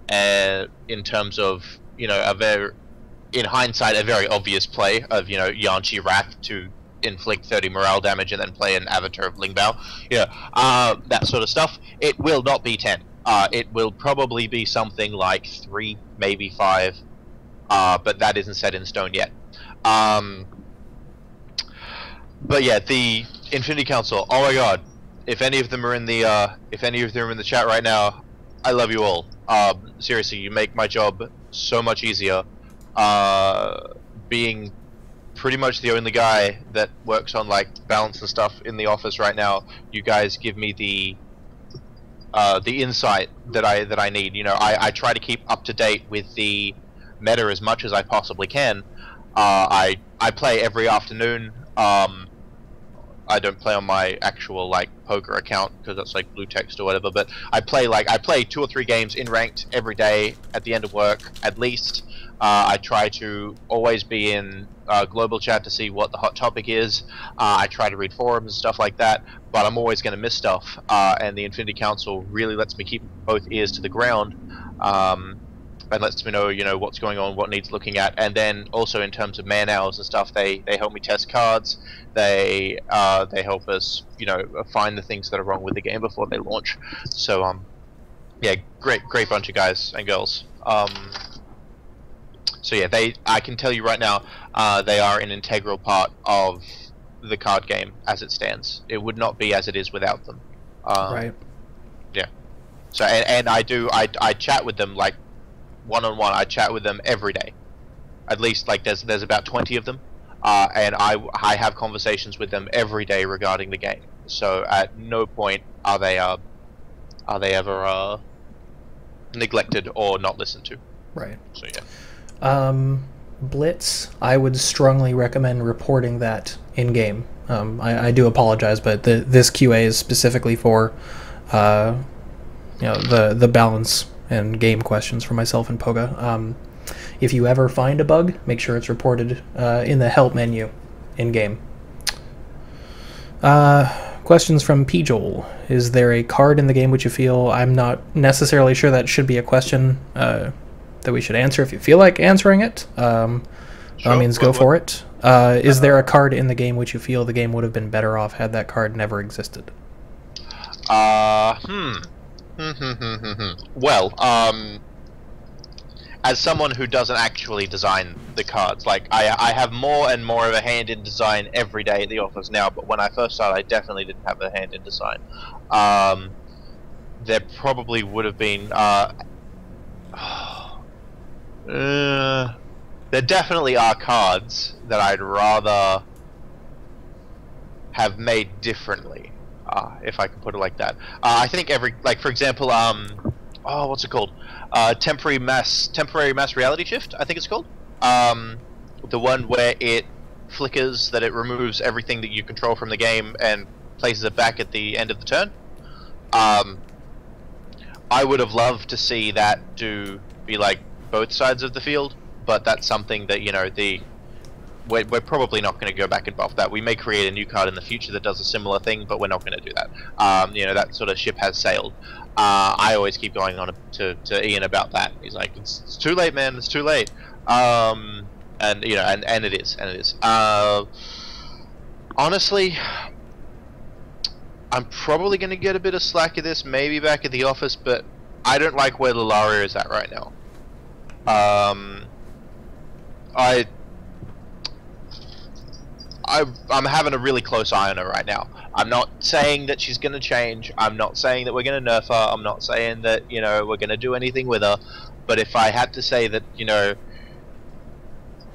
in terms of, you know, in hindsight, a very obvious play of, you know, Yanchi Wrath to inflict 30 morale damage and then play an Avatar of Ling Bao. Yeah, that sort of stuff. It will not be 10. It will probably be something like 3, maybe 5, but that isn't set in stone yet. But yeah, the Infinity Council. Oh my God! If any of them are in the chat right now, I love you all. Seriously, you make my job so much easier. Being pretty much the only guy that works on like balance and stuff in the office right now. You guys give me the insight that I need. You know, I try to keep up to date with the meta as much as I possibly can. I play every afternoon. I don't play on my actual like Poga account because that's like blue text or whatever. But I play 2 or 3 games in ranked every day at the end of work at least. I try to always be in global chat to see what the hot topic is. I try to read forums and stuff like that, but I'm always going to miss stuff. And the Infinity Council really lets me keep both ears to the ground. And lets me know, you know, what's going on, what needs looking at, and then also in terms of man hours and stuff, they help me test cards. They help us, you know, find the things that are wrong with the game before they launch. So yeah, great bunch of guys and girls. So yeah, I can tell you right now, they are an integral part of the card game as it stands. It would not be as it is without them. Right. Yeah. So and I chat with them like one-on-one. I chat with them every day, at least like there's about 20 of them, and I have conversations with them every day regarding the game. So at no point are they ever neglected or not listened to. Right. So yeah. Blitz, I would strongly recommend reporting that in game. I do apologize, but this QA is specifically for you know, the balance and game questions for myself and Poga. If you ever find a bug, make sure it's reported in the help menu in game. Questions from P. Joel. Is there a card in the game which you feel... I'm not necessarily sure that should be a question that we should answer. If you feel like answering it, by all means, go for it. Is there a card in the game which you feel the game would have been better off had that card never existed? Well, as someone who doesn't actually design the cards, like I have more and more of a hand in design every day at the office now, but when I first started I definitely didn't have a hand in design. There probably would have been there definitely are cards that I'd rather have made differently, if I can put it like that. I think like for example, oh, what's it called? Temporary mass reality shift, I think it's called. The one where it flickers, that it removes everything that you control from the game and places it back at the end of the turn. I would have loved to see that be like both sides of the field, but that's something that, you know, we're probably not going to go back and buff that. We may create a new card in the future that does a similar thing, but we're not going to do that. You know, that sort of ship has sailed. I always keep going on to Ian about that. He's like, it's too late, man. It's too late. And you know, and it is. Honestly, I'm probably going to get a bit of slack of this, maybe back at the office, but I don't like where Lullaria is at right now. I'm having a really close eye on her right now. I'm not saying that she's going to change. I'm not saying that we're going to nerf her. I'm not saying that, you know, we're going to do anything with her. But if I had to say that, you know,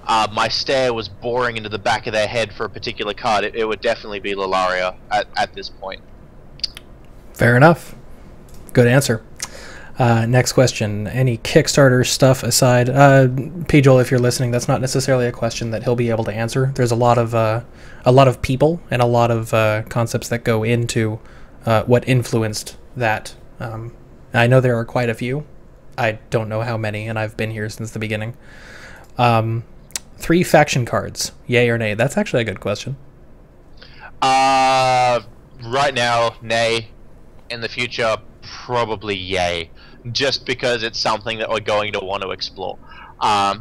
my stare was boring into the back of their head for a particular card, it would definitely be Lullaria at this point. Fair enough. Good answer. Next question. Any Kickstarter stuff aside? P. Joel, if you're listening, that's not necessarily a question that he'll be able to answer. There's a lot of people and a lot of concepts that go into what influenced that. I know there are quite a few. I don't know how many, and I've been here since the beginning. 3 faction cards, yay or nay? That's actually a good question. Right now, nay. In the future, probably yay. Just because it's something that we're going to want to explore.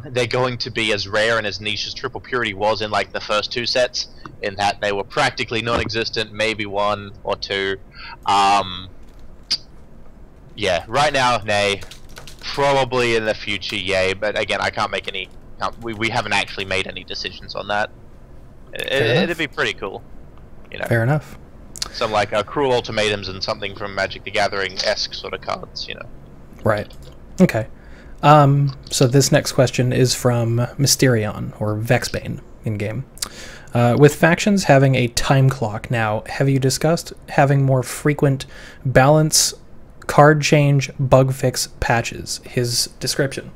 They're going to be as rare and as niche as Triple Purity was in like the first 2 sets, in that they were practically non-existent, maybe 1 or 2. Yeah, right now, nay. Probably in the future, yay. But again, I can't make any. We haven't actually made any decisions on that. It'd be pretty cool, you know. Fair enough. Some like cruel ultimatums and something from Magic the Gathering-esque sort of cards, you know. Right. Okay. So this next question is from Mysterion, or Vexbane in game. With factions having a time clock now, have you discussed having more frequent balance, card change, bug fix patches? His description: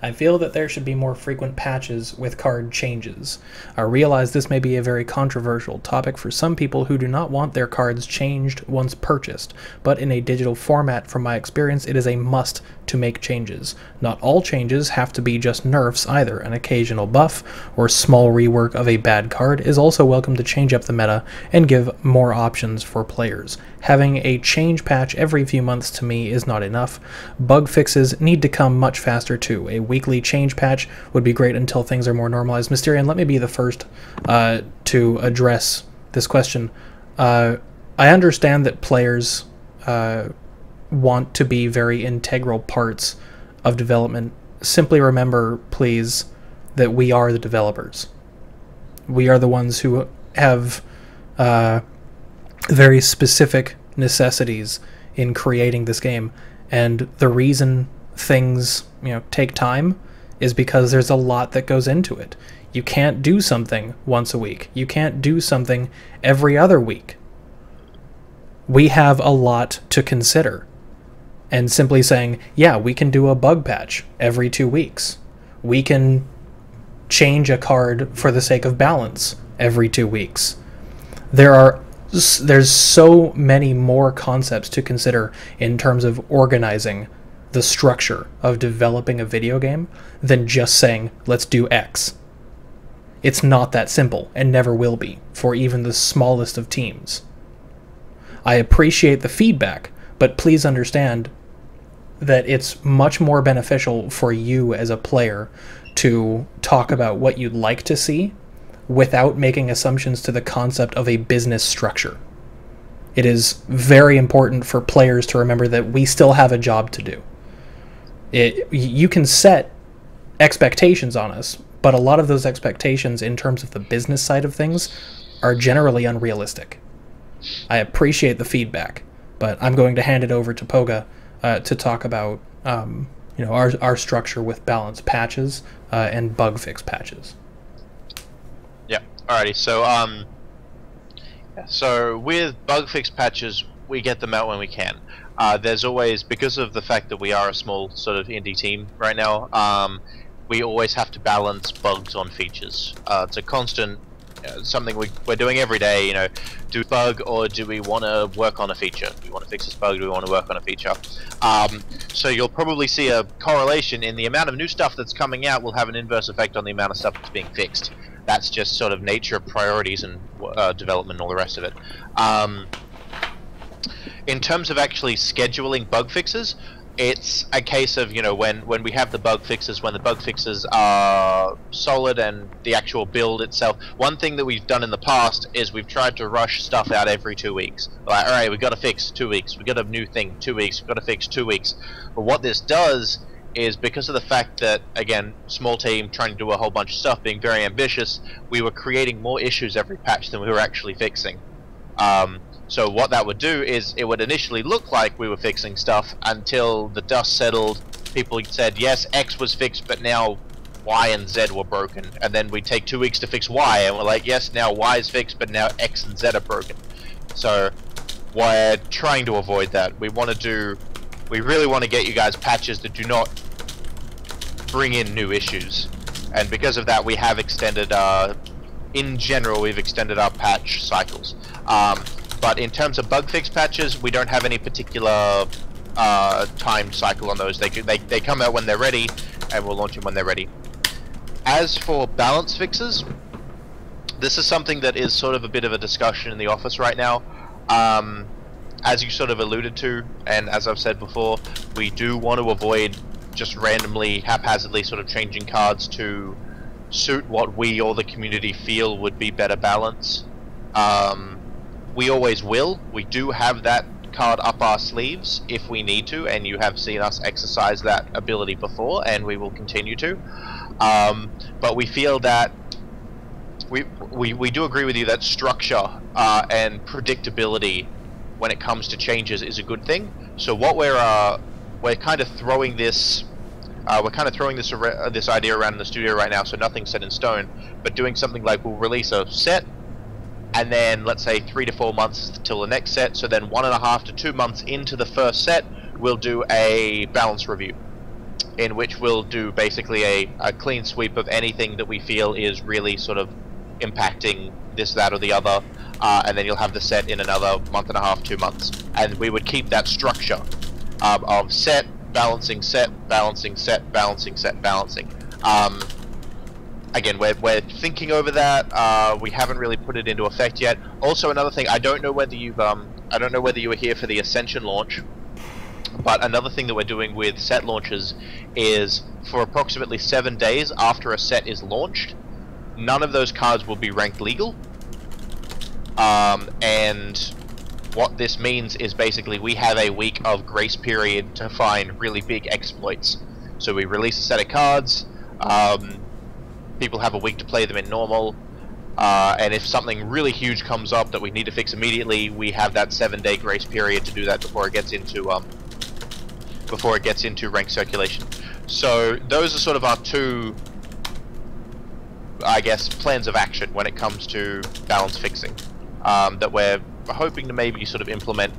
I feel that there should be more frequent patches with card changes. I realize this may be a very controversial topic for some people who do not want their cards changed once purchased, but in a digital format, from my experience, it is a must to make changes. Not all changes have to be just nerfs either. An occasional buff or small rework of a bad card is also welcome to change up the meta and give more options for players. Having a change patch every few months to me is not enough. Bug fixes need to come much faster too. A weekly change patch would be great until things are more normalized. Mysterian, let me be the first to address this question. I understand that players want to be very integral parts of development. Simply remember, please, that we are the developers. We are the ones who have very specific necessities in creating this game, and the reason things take time is because there's a lot that goes into it. You can't do something once a week. You can't do something every other week. We have a lot to consider. And simply saying, yeah, we can do a bug patch every 2 weeks. We can change a card for the sake of balance every 2 weeks. There's so many more concepts to consider in terms of organizing the structure of developing a video game than just saying, let's do X. It's not that simple, and never will be, for even the smallest of teams. I appreciate the feedback, but please understand that it's much more beneficial for you as a player to talk about what you'd like to see without making assumptions to the concept of a business structure. It is very important for players to remember that we still have a job to do. You can set expectations on us, but a lot of those expectations in terms of the business side of things are generally unrealistic. I appreciate the feedback, but I'm going to hand it over to Poga to talk about our structure with balance patches and bug fix patches. Yeah. Alrighty. So with bug fix patches, we get them out when we can. There's always, because of the fact that we are a small sort of indie team right now, we always have to balance bugs on features. It's a constant something we're doing every day. Do we bug, or do we want to work on a feature? Do we want to fix this bug? Do we want to work on a feature? So you'll probably see a correlation in the amount of new stuff that's coming out will have an inverse effect on the amount of stuff that's being fixed. That's just sort of nature of priorities and development and all the rest of it. In terms of actually scheduling bug fixes, it's a case of, when we have the bug fixes, when the bug fixes are solid and the actual build itself. One thing that we've done in the past is we've tried to rush stuff out every 2 weeks. Like, alright, we've got to fix 2 weeks, we've got a new thing 2 weeks, we've got to fix 2 weeks. But what this does is, because of the fact that, again, small team trying to do a whole bunch of stuff, being very ambitious, we were creating more issues every patch than we were actually fixing. So what that would do is, it would initially look like we were fixing stuff until the dust settled. People said, yes, X was fixed, but now Y and Z were broken. And then we'd take 2 weeks to fix Y, and we're like, yes, now Y is fixed, but now X and Z are broken. So we're trying to avoid that. We really want to get you guys patches that do not bring in new issues. And because of that, we have extended, in general, we've extended our patch cycles. But in terms of bug fix patches, we don't have any particular timed cycle on those. They come out when they're ready, and we'll launch them when they're ready. As for balance fixes, this is something that is sort of a bit of a discussion in the office right now. As you sort of alluded to, and as I've said before, we do want to avoid just randomly, haphazardly sort of changing cards to suit what we or the community feel would be better balance. We always will. We do have that card up our sleeves if we need to, and you have seen us exercise that ability before, and we will continue to. But we feel that we do agree with you that structure and predictability when it comes to changes is a good thing. So what we're kind of throwing this we're kind of throwing this idea around in the studio right now, so nothing's set in stone. But doing something like we'll release a set, and then let's say 3 to 4 months till the next set. So then 1.5 to 2 months into the first set, we'll do a balance review, in which we'll do basically a clean sweep of anything that we feel is really sort of impacting this, that, or the other, and then you'll have the set in another 1.5 to 2 months, and we would keep that structure of set, balancing, set, balancing, set, balancing, set, balancing. Again, we're thinking over that. We haven't really put it into effect yet. Also, another thing, I don't know whether you were here for the Ascension launch, but another thing that we're doing with set launches is for approximately 7 days after a set is launched, none of those cards will be ranked legal. And what this means is basically we have a week of grace period to find really big exploits. So we release a set of cards, people have a week to play them in normal, and if something really huge comes up that we need to fix immediately, we have that 7-day grace period to do that before it gets into rank circulation. So those are sort of our two, I guess, plans of action when it comes to balance fixing, that we're hoping to maybe sort of implement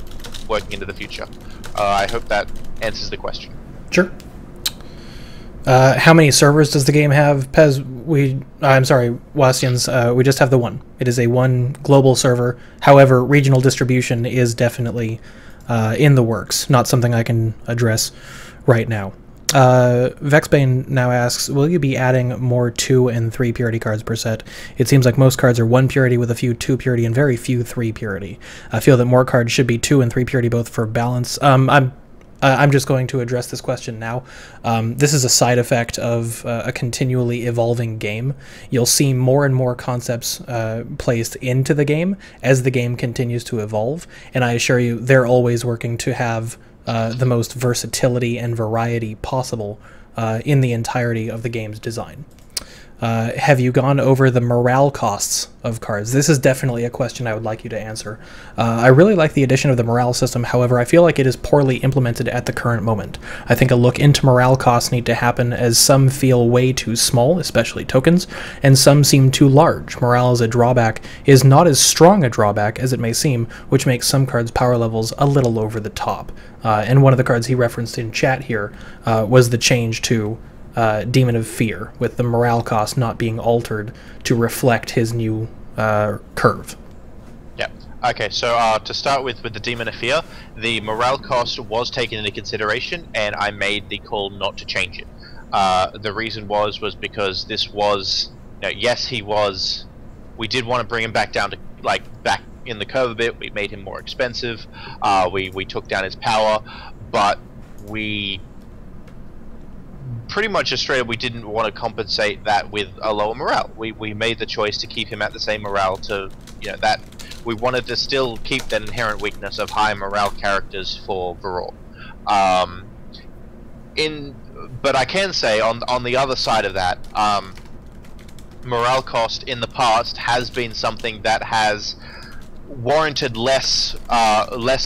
working into the future. I hope that answers the question. Sure. How many servers does the game have, Pez? I'm sorry, Wastians, we just have the one. It is a one global server. However, regional distribution is definitely in the works. Not something I can address right now. Vexbane now asks, will you be adding more 2 and 3 purity cards per set? It seems like most cards are 1 purity with a few 2 purity and very few 3 purity. I feel that more cards should be 2 and 3 purity both for balance. I'm just going to address this question now. This is a side effect of a continually evolving game. You'll see more and more concepts placed into the game as the game continues to evolve, and I assure you they're always working to have the most versatility and variety possible in the entirety of the game's design. Have you gone over the morale costs of cards? This is definitely a question I would like you to answer. I really like the addition of the morale system, however, I feel like it is poorly implemented at the current moment. I think a look into morale costs need to happen, as some feel way too small, especially tokens, and some seem too large. Morale as a drawback is not as strong a drawback as it may seem, which makes some cards' power levels a little over the top. And one of the cards he referenced in chat here was the change to Demon of Fear, with the morale cost not being altered to reflect his new curve. Yeah. Okay, so to start with the Demon of Fear, the morale cost was taken into consideration, and I made the call not to change it. The reason was because this was, yes, we did want to bring him back down to, back in the curve a bit. We made him more expensive. We took down his power, but we pretty much just straight up, we didn't want to compensate that with a lower morale. We made the choice to keep him at the same morale to, that we wanted to still keep that inherent weakness of high morale characters for Varroa. But I can say on the other side of that, morale cost in the past has been something that has warranted less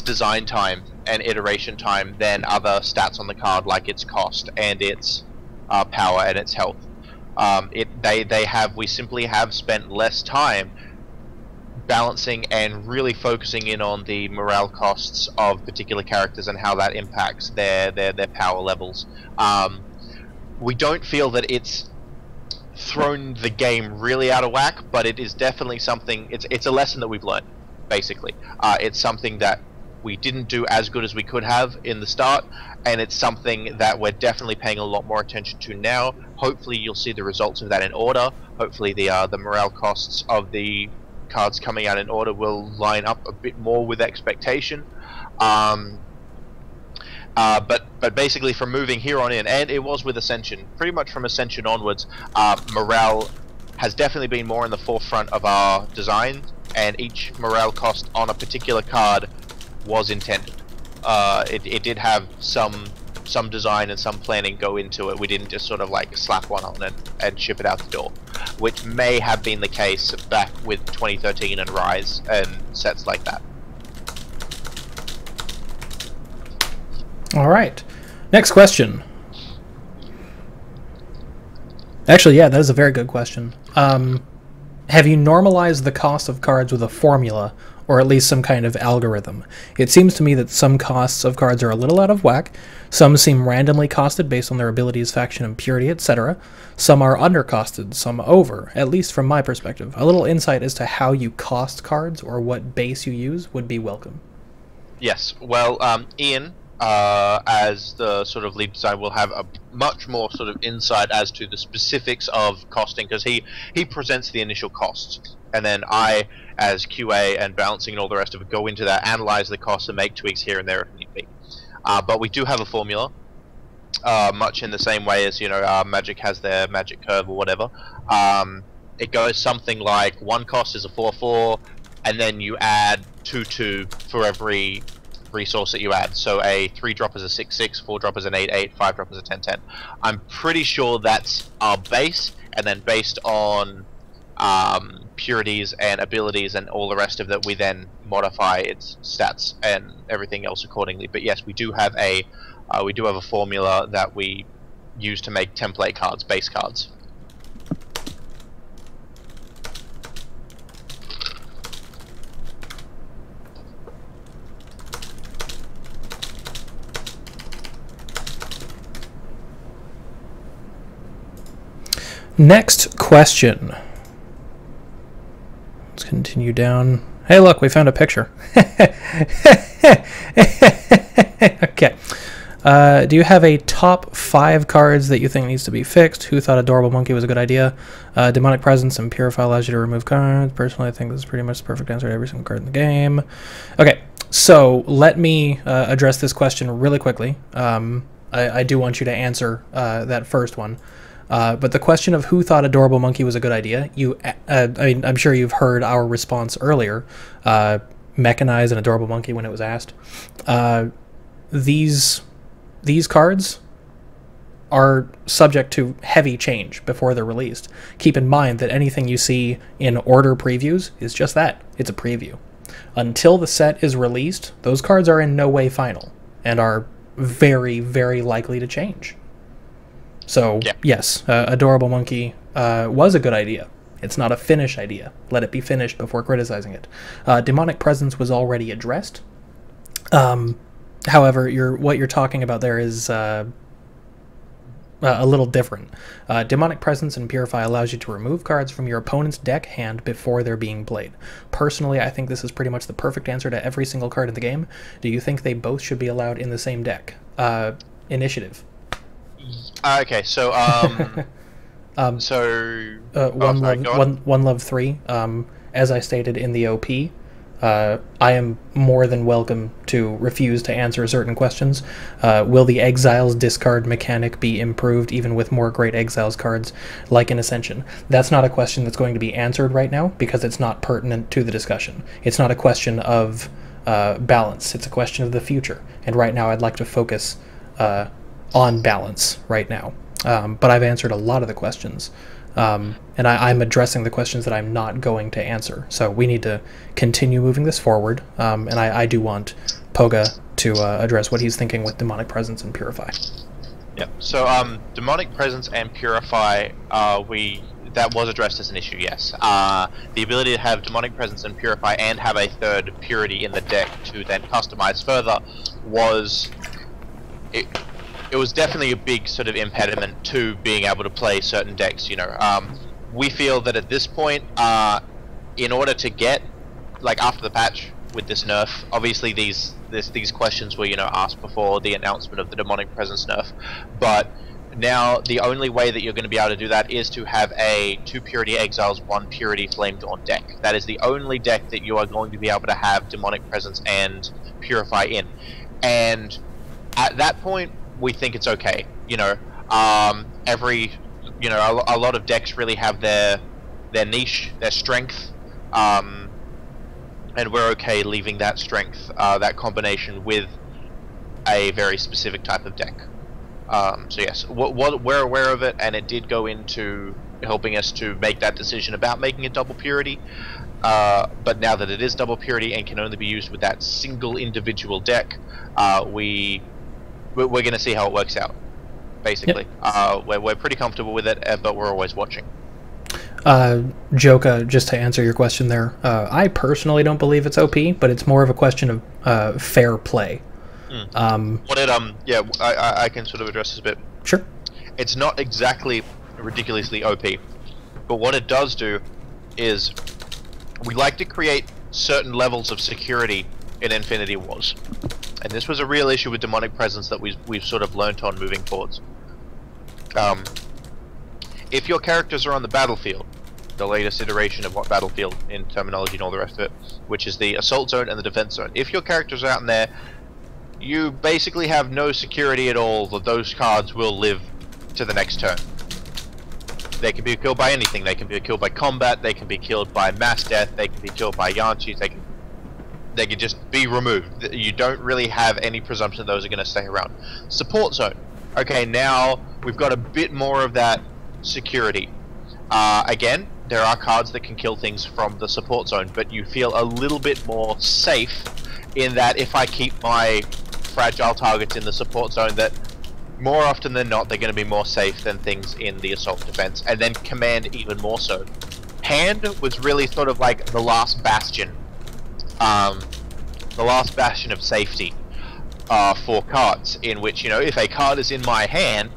design time and iteration time than other stats on the card, like its cost and its power and its health. We simply have spent less time balancing and really focusing in on the morale costs of particular characters and how that impacts their power levels. We don't feel that it's thrown the game really out of whack, but it is definitely something. It's a lesson that we've learned. Basically, it's something that we didn't do as good as we could have in the start, and it's something that we're definitely paying a lot more attention to now. Hopefully you'll see the results of that in order. Hopefully the morale costs of the cards coming out in order will line up a bit more with expectation. But basically from moving here on in, and it was with Ascension, pretty much from Ascension onwards, morale has definitely been more in the forefront of our design, and each morale cost on a particular card was intended. It did have some design and some planning go into it. We didn't just sort of slap one on and ship it out the door, which may have been the case back with 2013 and Rise and sets like that. All right, next question. Actually, yeah, that is a very good question. Have you normalized the cost of cards with a formula, or at least some kind of algorithm? It seems to me that some costs of cards are a little out of whack, some seem randomly costed based on their abilities, faction, and purity, etc. Some are undercosted, some over, at least from my perspective. A little insight as to how you cost cards, or what base you use, would be welcome. Yes. Well, Ian, as the sort of lead designer, will have a much more sort of insight as to the specifics of costing, because he presents the initial costs, and then I, as QA and balancing and all the rest of it, go into that, analyze the costs, and make tweaks here and there if need be. But we do have a formula, much in the same way as Magic has their Magic curve or whatever. It goes something like one cost is a 4/4, and then you add 2/2 for every resource that you add. So a 3-drop is a 6/6, 4-drop is an 8/8, 5-drop is a 10/10. I'm pretty sure that's our base, and then based on purities and abilities and all the rest of that, we then modify its stats and everything else accordingly. But yes, we do have a formula that we use to make template cards, base cards. Next question. Let's continue down. Hey, look, we found a picture. Okay. Do you have a top 5 cards that you think needs to be fixed? Who thought Adorable Monkey was a good idea? Demonic Presence and Purify allows you to remove cards. Personally, I think this is pretty much the perfect answer to every single card in the game. Okay, so let me address this question really quickly. I do want you to answer that first one. But the question of who thought Adorable Monkey was a good idea, I mean, I'm sure you've heard our response earlier. Mechanize an Adorable Monkey when it was asked. These cards are subject to heavy change before they're released. Keep in mind that anything you see in order previews is just that. It's a preview. Until the set is released, those cards are in no way final and are very, very likely to change. So, yeah. Yes, Adorable Monkey was a good idea. It's not a finish idea. Let it be finished before criticizing it. Demonic Presence was already addressed. However, what you're talking about there is a little different. Demonic Presence and Purify allows you to remove cards from your opponent's deck hand before they're being played. Personally, I think this is pretty much the perfect answer to every single card in the game. Do you think they both should be allowed in the same deck? Initiative. Okay, so One Love 3. As I stated in the OP, I am more than welcome to refuse to answer certain questions. Will the Exiles discard mechanic be improved even with more Great Exiles cards like in Ascension? That's not a question that's going to be answered right now because it's not pertinent to the discussion. It's not a question of balance. It's a question of the future. And right now I'd like to focus on balance right now. But I've answered a lot of the questions. And I'm addressing the questions that I'm not going to answer. So we need to continue moving this forward. And I do want Poga to address what he's thinking with Demonic Presence and Purify. Yep. So Demonic Presence and Purify, that was addressed as an issue, yes. The ability to have Demonic Presence and Purify and have a third Purity in the deck to then customize further was... It was definitely a big sort of impediment to being able to play certain decks, we feel that at this point, in order to get, like after the patch with this nerf, obviously these questions were, asked before the announcement of the Demonic Presence nerf, but now the only way that you're going to be able to do that is to have a 2 Purity Exiles, 1 Purity Flame Dawn deck. That is the only deck that you are going to be able to have Demonic Presence and Purify in. And at that point, we think it's okay. A lot of decks really have their niche, their strength, and we're okay leaving that strength, that combination with a very specific type of deck. So yes, we're aware of it, and it did go into helping us to make that decision about making it double purity. But now that it is double purity and can only be used with that single individual deck, we're going to see how it works out. basically. We're pretty comfortable with it, but we're always watching. Joka, just to answer your question there, I personally don't believe it's OP, but it's more of a question of fair play. I can sort of address this a bit. Sure. It's not exactly ridiculously OP, but what it does do is we like to create certain levels of security in Infinity Wars, and this was a real issue with demonic presence that we've sort of learnt on moving forwards. If your characters are on the battlefield, the latest iteration of what battlefield in terminology and all the rest of it, which is the assault zone and the defense zone, if your characters are out in there, you basically have no security at all that those cards will live to the next turn. They can be killed by anything. They can be killed by combat, they can be killed by mass death, they can be killed by Yanchis, they can just be removed. You don't really have any presumption those are going to stay around. Support zone. Okay, now we've got a bit more of that security. Again, there are cards that can kill things from the support zone, but you feel a little bit more safe in that if I keep my fragile targets in the support zone, that more often than not they're going to be more safe than things in the assault defense, and then command even more so. Hand was really sort of like the last bastion of safety for cards, in which, you know, if a card is in my hand,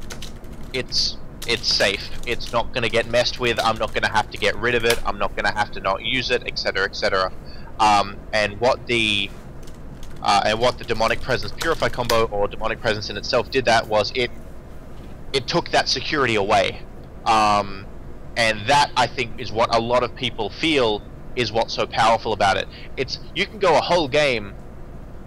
it's safe. It's not going to get messed with. I'm not going to have to get rid of it. I'm not going to have to not use it, etc., etc. And what the demonic presence purify combo, or demonic presence in itself, did that was it took that security away. And that, I think, is what a lot of people feel is what's so powerful about it. It's, you can go a whole game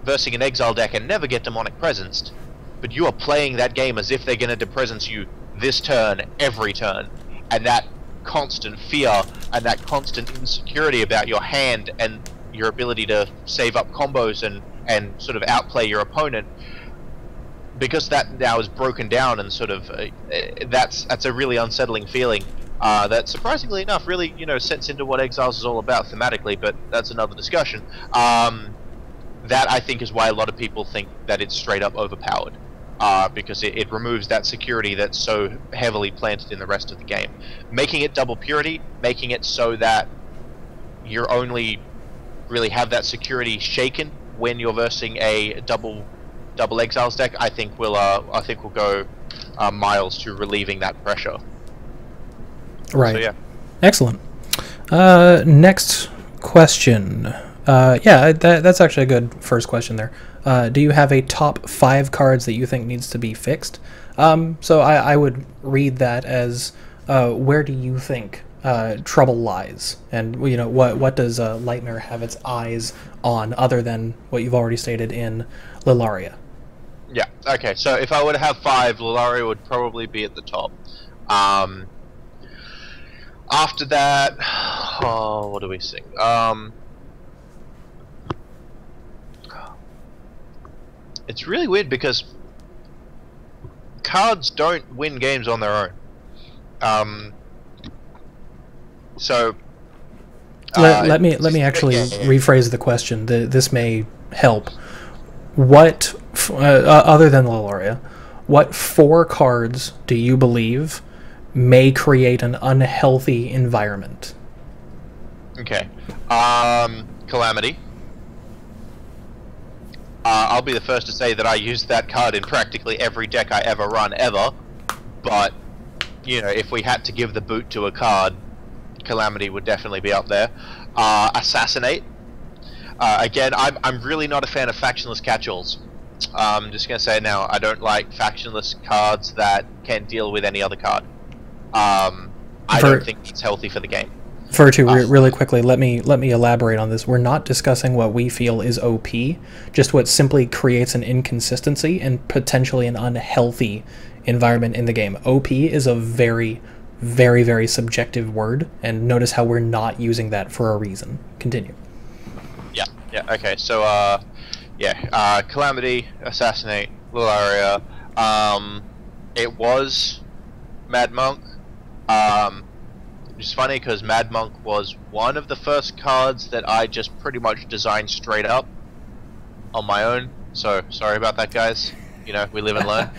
versing an exile deck and never get demonic presenced, but you are playing that game as if they're going to depresence you this turn, every turn, and that constant fear and that constant insecurity about your hand and your ability to save up combos and sort of outplay your opponent, because that now is broken down, and sort of that's a really unsettling feeling that, surprisingly enough, really, you know, sets into what Exiles is all about thematically, but that's another discussion. That, I think, is why a lot of people think that it's straight up overpowered. Because it removes that security that's so heavily planted in the rest of the game. Making it double purity, making it so that you only really have that security shaken when you're versing a double exiles deck, I think will go miles to relieving that pressure. Right. So, yeah. Excellent. Next question. That's actually a good first question there. Do you have a top 5 cards that you think needs to be fixed? So I would read that as where do you think trouble lies, and, you know, what does Lightmare have its eyes on other than what you've already stated in Lilaria? Yeah. Okay. So if I were to have 5, Lilaria would probably be at the top. After that, oh, what do we sing? It's really weird because cards don't win games on their own. Let me actually rephrase the question. This may help. What, other than Lilaria, what 4 cards do you believe may create an unhealthy environment? Okay. Calamity. I'll be the first to say that I used that card in practically every deck I ever run, ever. But, you know, if we had to give the boot to a card, Calamity would definitely be up there. Assassinate. Again, I'm really not a fan of factionless catch-alls. I'm just going to say it now, I don't like factionless cards that can't deal with any other card. I don't think it's healthy for the game. Virtue, really quickly, let me elaborate on this. We're not discussing what we feel is OP, just what simply creates an inconsistency and potentially an unhealthy environment in the game. OP is a very, very, very subjective word, and notice how we're not using that for a reason. Continue. Yeah, okay, so, Calamity, Assassinate, Lilaria, it was Mad Monk, which is funny because Mad Monk was one of the first cards that I just pretty much designed straight up on my own, so sorry about that, guys. You know, we live and learn.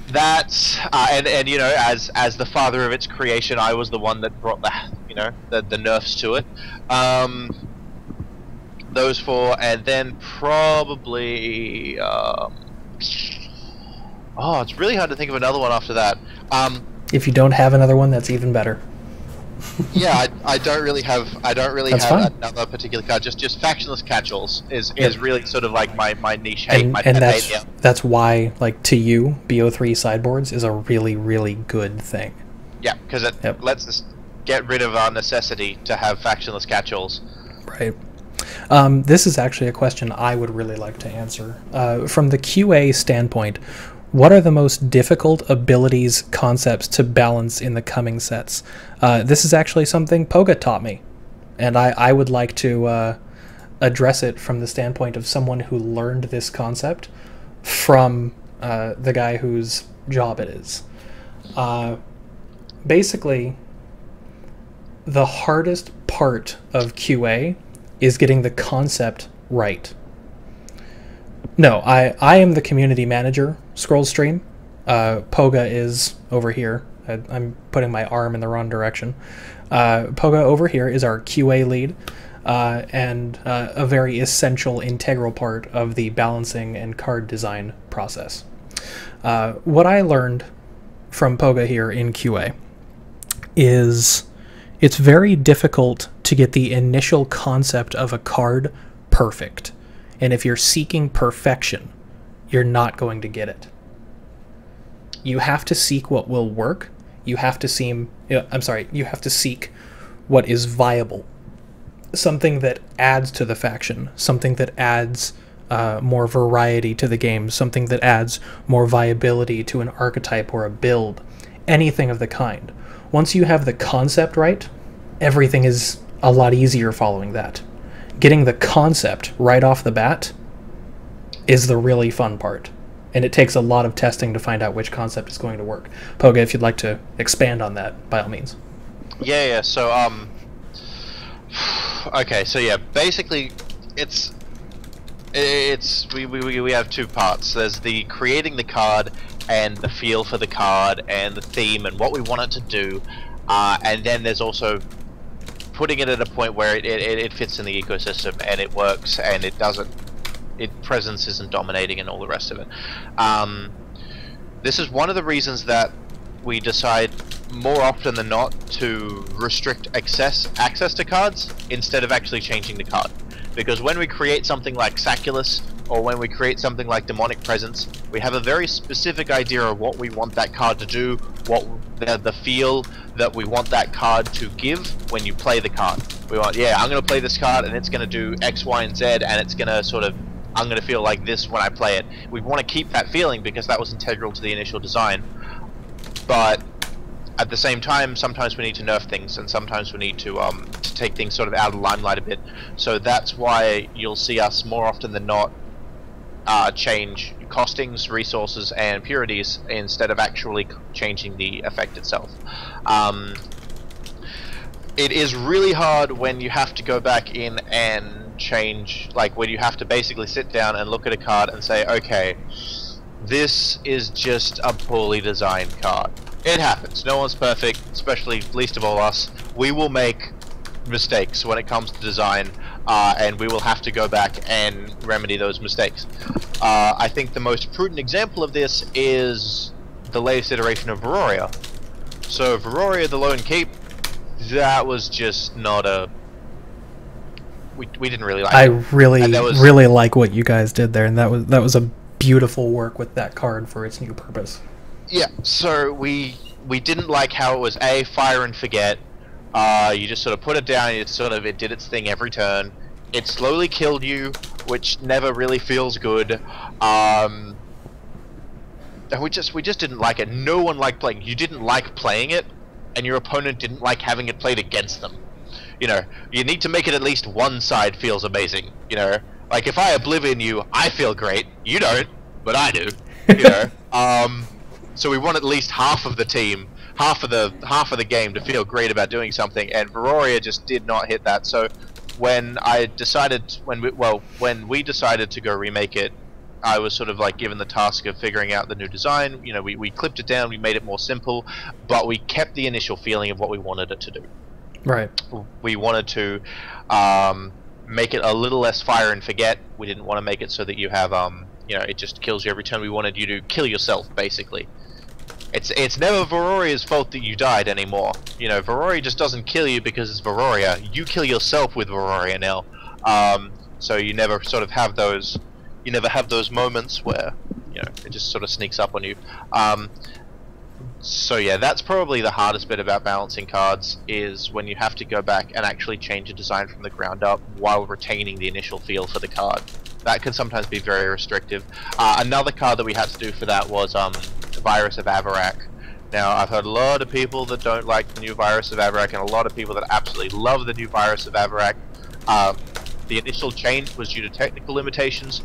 That's and you know, as the father of its creation, I was the one that brought the nerfs to it. Those four, and then probably oh, it's really hard to think of another one after that. If you don't have another one, that's even better. Yeah, I don't really have That's fine. another particular card. Just factionless catch-alls is really sort of like my niche hate, my pet mania. That's why, like, to you, BO3 sideboards is a really, really good thing. Yeah, because it lets us get rid of our necessity to have factionless catch-alls. Right. This is actually a question I would really like to answer. From the QA standpoint, what are the most difficult abilities, concepts to balance in the coming sets? This is actually something Poga taught me, and I would like to address it from the standpoint of someone who learned this concept from the guy whose job it is. Basically, the hardest part of QA is getting the concept right. No, I am the community manager, Scroll Stream. Poga is over here. I'm putting my arm in the wrong direction. Poga over here is our QA lead, and a very essential, integral part of the balancing and card design process. What I learned from Poga here in QA is it's very difficult to get the initial concept of a card perfect. And if you're seeking perfection, you're not going to get it. You have to seek what will work. You have to you have to seek what is viable. Something that adds to the faction, something that adds more variety to the game, something that adds more viability to an archetype or a build, anything of the kind. Once you have the concept right, everything is a lot easier following that. Getting the concept right off the bat is the really fun part, and it takes a lot of testing to find out which concept is going to work. Poga, if you'd like to expand on that, by all means. Yeah, so okay, so yeah, basically we have two parts. There's the creating the card and the feel for the card and the theme and what we want it to do, and then there's also putting it at a point where it fits in the ecosystem and it works and its presence isn't dominating and all the rest of it. This is one of the reasons that we decide more often than not to restrict access to cards instead of actually changing the card. Because when we create something like Saculus, or when we create something like Demonic Presence, we have a very specific idea of what we want that card to do, what the feel that we want that card to give when you play the card. We want, yeah, I'm going to play this card and it's going to do X, Y, and Z, and it's going to sort of, I'm going to feel like this when I play it. We want to keep that feeling because that was integral to the initial design. But at the same time, sometimes we need to nerf things, and sometimes we need to take things sort of out of the limelight a bit. So that's why you'll see us more often than not change costings, resources, and purities instead of actually changing the effect itself. It is really hard when you have to go back in and change, like when you have to basically sit down and look at a card and say, okay, this is just a poorly designed card. It happens. No one's perfect, especially least of all us. We will make mistakes when it comes to design, and we will have to go back and remedy those mistakes. I think the most prudent example of this is the latest iteration of Veroria. So Veroria, the Lone Keep, that was just not a... We didn't really like it. I really like what you guys did there, and that was a beautiful work with that card for its new purpose. Yeah, so we didn't like how it was fire and forget. You just sort of put it down, it did its thing every turn. It slowly killed you, which never really feels good. And we just didn't like it. No one liked playing. You didn't like playing it, and your opponent didn't like having it played against them. You know, you need to make it at least one side feels amazing. You know, like if I Oblivion you, I feel great. You don't, but I do. You know. So we want at least half of the team, half of the game to feel great about doing something, and Veroria just did not hit that. So when we decided to go remake it, I was sort of like given the task of figuring out the new design. You know, we clipped it down, we made it more simple, but we kept the initial feeling of what we wanted it to do. Right. We wanted to make it a little less fire and forget. We didn't want to make it so that you have you know, it just kills you every turn. We wanted you to kill yourself, basically. It's never Varoria's fault that you died anymore. You know, Varoria just doesn't kill you because it's Varoria. You kill yourself with Varoria now. So you never sort of have those. You never have those moments where, you know, it just sort of sneaks up on you. So yeah, that's probably the hardest bit about balancing cards, is when you have to go back and actually change a design from the ground up while retaining the initial feel for the card. That can sometimes be very restrictive. Another card that we had to do for that was Virus of Avarak. Now, I've heard a lot of people that don't like the new Virus of Avarak, and a lot of people that absolutely love the new Virus of Avarak. The initial change was due to technical limitations.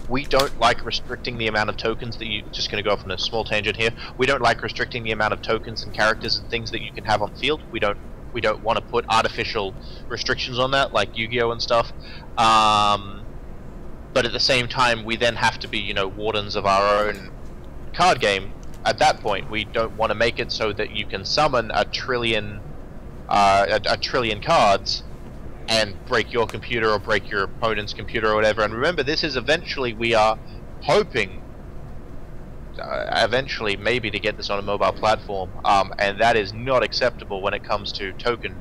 We don't like restricting the amount of tokens that you... Just going to go off on a small tangent here. We don't like restricting the amount of tokens and characters and things that you can have on field. We don't want to put artificial restrictions on that, like Yu-Gi-Oh! And stuff. But at the same time, we then have to be, you know, wardens of our own card game. At that point, we don't want to make it so that you can summon a trillion cards and break your computer or break your opponent's computer or whatever. And remember, this is eventually, we are hoping eventually maybe to get this on a mobile platform, and that is not acceptable when it comes to token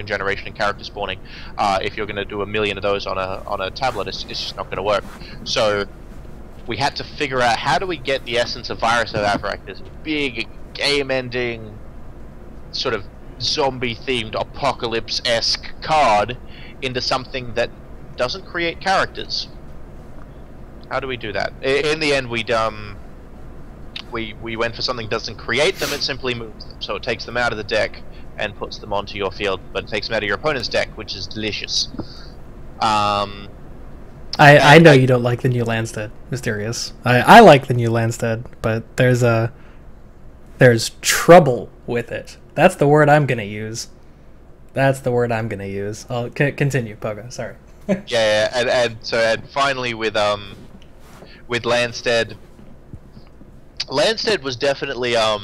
generation and character spawning. If you're going to do 1 million of those on a tablet, it's just not going to work. So we had to figure out, how do we get the essence of Virus of Avarak, this big game-ending sort of zombie-themed apocalypse-esque card, into something that doesn't create characters. How do we do that? In the end, we went for something that doesn't create them, it simply moves them. So it takes them out of the deck and puts them onto your field, but it takes them out of your opponent's deck, which is delicious. I know you don't like the new Landstead, Mysterious. I like the new Landstead, but there's trouble with it. That's the word I'm gonna use. That's the word I'm gonna use. I'll continue, Poga. Sorry. Yeah, and finally with Landstead. Landstead was definitely I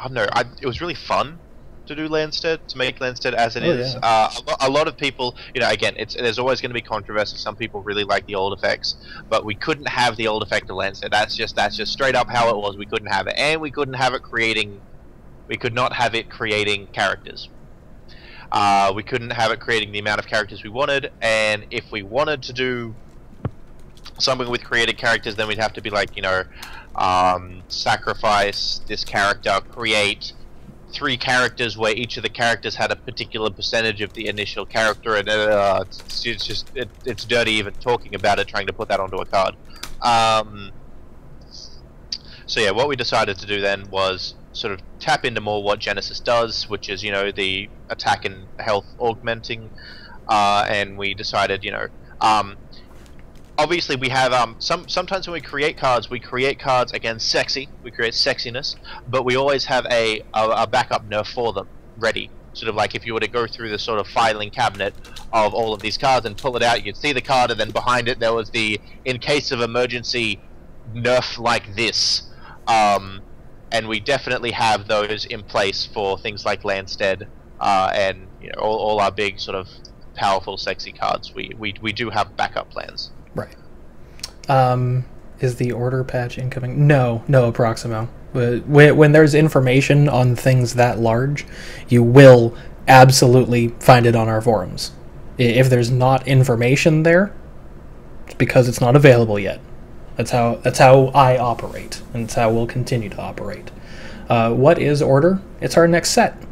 don't know. It was really fun to do Landstead, to make Landstead as it is. Yeah. A lot of people, you know, again, there's always going to be controversy. Some people really like the old effects, but we couldn't have the old effect of Landstead. That's just straight up how it was. We couldn't have it, and we couldn't have it creating. We could not have it creating characters. We couldn't have it creating the amount of characters we wanted, and if we wanted to do something with created characters, then we'd have to be like, you know, sacrifice this character, create 3 characters where each of the characters had a particular percentage of the initial character, and it's dirty even talking about it, trying to put that onto a card. So yeah, what we decided to do then was sort of tap into more what Genesis does, which is, you know, the attack and health augmenting, and we decided, you know, obviously we have sometimes when we create cards against sexy, we create sexiness, but we always have a backup nerf for them ready. Sort of like if you were to go through the sort of filing cabinet of all of these cards and pull it out, you'd see the card, and then behind it there was the in case of emergency nerf like this. And we definitely have those in place for things like Landstead, and, you know, all our big sort of powerful sexy cards. We do have backup plans. Right. Is the order patch incoming? No, Proximo. When there's information on things that large, you will absolutely find it on our forums. If there's not information there, it's because it's not available yet. That's how I operate, and it's how we'll continue to operate. What is Order? It's our next set.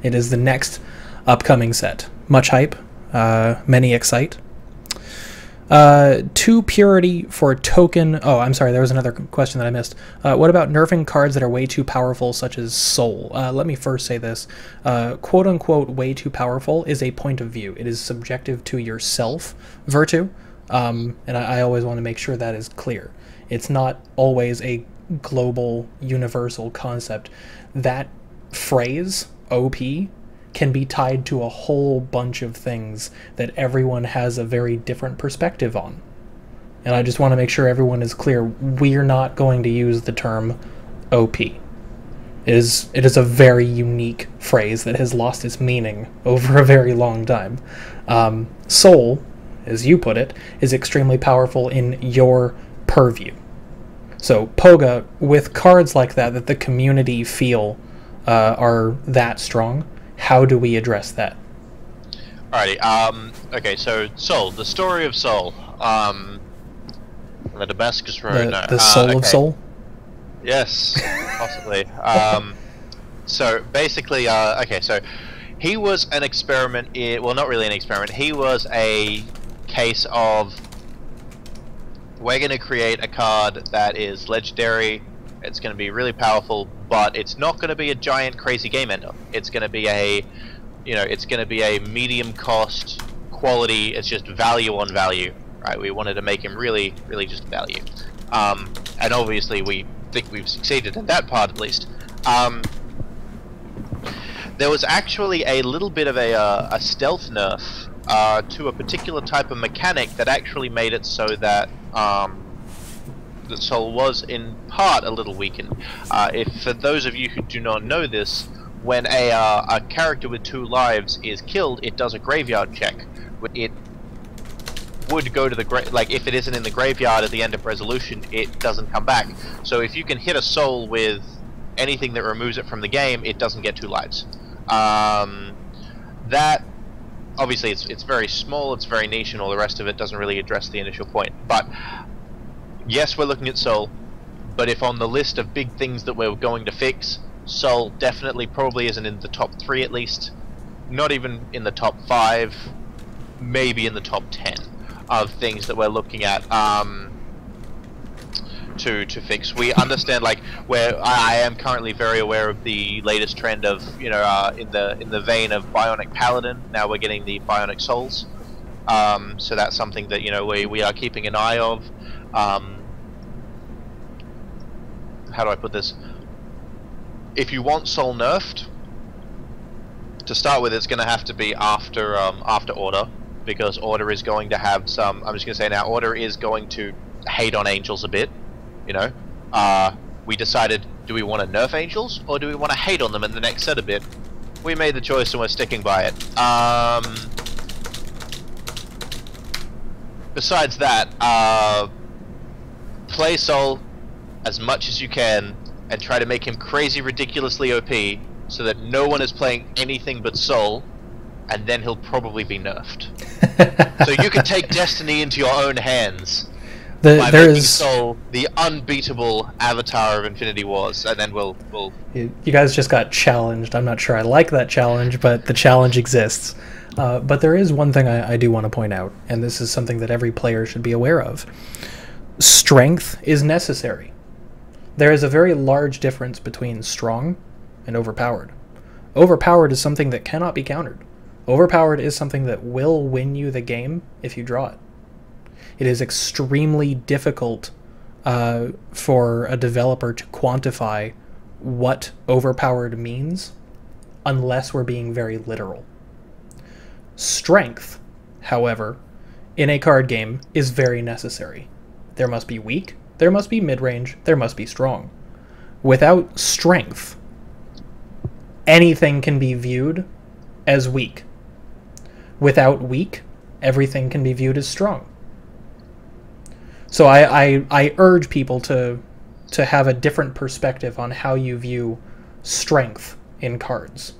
It is the next upcoming set. Much hype, many excite. 2 purity for token... Oh, I'm sorry, there was another question that I missed. What about nerfing cards that are way too powerful, such as Soul? Let me first say this. Quote-unquote way too powerful is a point of view. It is subjective to yourself, Virtue. And I always want to make sure that is clear. It's not always a global, universal concept. That phrase, OP, can be tied to a whole bunch of things that everyone has a very different perspective on. And I just want to make sure everyone is clear. We're not going to use the term OP. It is a very unique phrase that has lost its meaning over a very long time. Soul, as you put it, is extremely powerful in your purview. So Poga, with cards like that the community feel are that strong, how do we address that? Alrighty, okay, so Soul, the story of Soul. The Damascus Road, the soul of Soul? Yes, possibly. So basically, okay, so he was an experiment, well, not really an experiment, he was a case of, we're going to create a card that is legendary, it's going to be really powerful, but it's not going to be a giant crazy game ender. It's going to be a, it's going to be a medium cost quality, it's just value on value, right? We wanted to make him really, really just value. And obviously we think we've succeeded in that part at least. There was actually a little bit of a stealth nerf to a particular type of mechanic that actually made it so that the Soul was in part a little weakened. If for those of you who do not know this, when a character with 2 lives is killed, it does a graveyard check. It would go to the like if it isn't in the graveyard at the end of resolution, it doesn't come back. So if you can hit a Soul with anything that removes it from the game, it doesn't get 2 lives. That obviously it's very small, it's very niche, and all the rest of it doesn't really address the initial point. But yes, we're looking at Soul, but if on the list of big things that we're going to fix, Soul definitely probably isn't in the top 3 at least, not even in the top 5, maybe in the top 10 of things that we're looking at to fix. We understand, like, where I am currently very aware of the latest trend of, in the vein of Bionic Paladin. Now we're getting the Bionic Souls, so that's something that we are keeping an eye of. How do I put this? If you want Soul nerfed, to start with, it's going to have to be after Order, because Order is going to have some. I'm just going to say now, Order is going to hate on Angels a bit. We decided, do we want to nerf Angels or do we want to hate on them in the next set a bit? We made the choice and we're sticking by it. Besides that, play Soul as much as you can and try to make him crazy ridiculously OP so that no one is playing anything but Soul, and then he'll probably be nerfed. So you can take destiny into your own hands. By making Soul the unbeatable avatar of Infinity Wars, and then we'll... You guys just got challenged. I'm not sure I like that challenge, but the challenge exists. But there is one thing I do want to point out, and this is something that every player should be aware of. Strength is necessary. There is a very large difference between strong and overpowered. Overpowered is something that cannot be countered. Overpowered is something that will win you the game if you draw it. It is extremely difficult for a developer to quantify what overpowered means unless we're being very literal. Strength, however, in a card game is very necessary. There must be weak, there must be mid-range, there must be strong. Without strength, anything can be viewed as weak. Without weak, everything can be viewed as strong. So I urge people to have a different perspective on how you view strength in cards.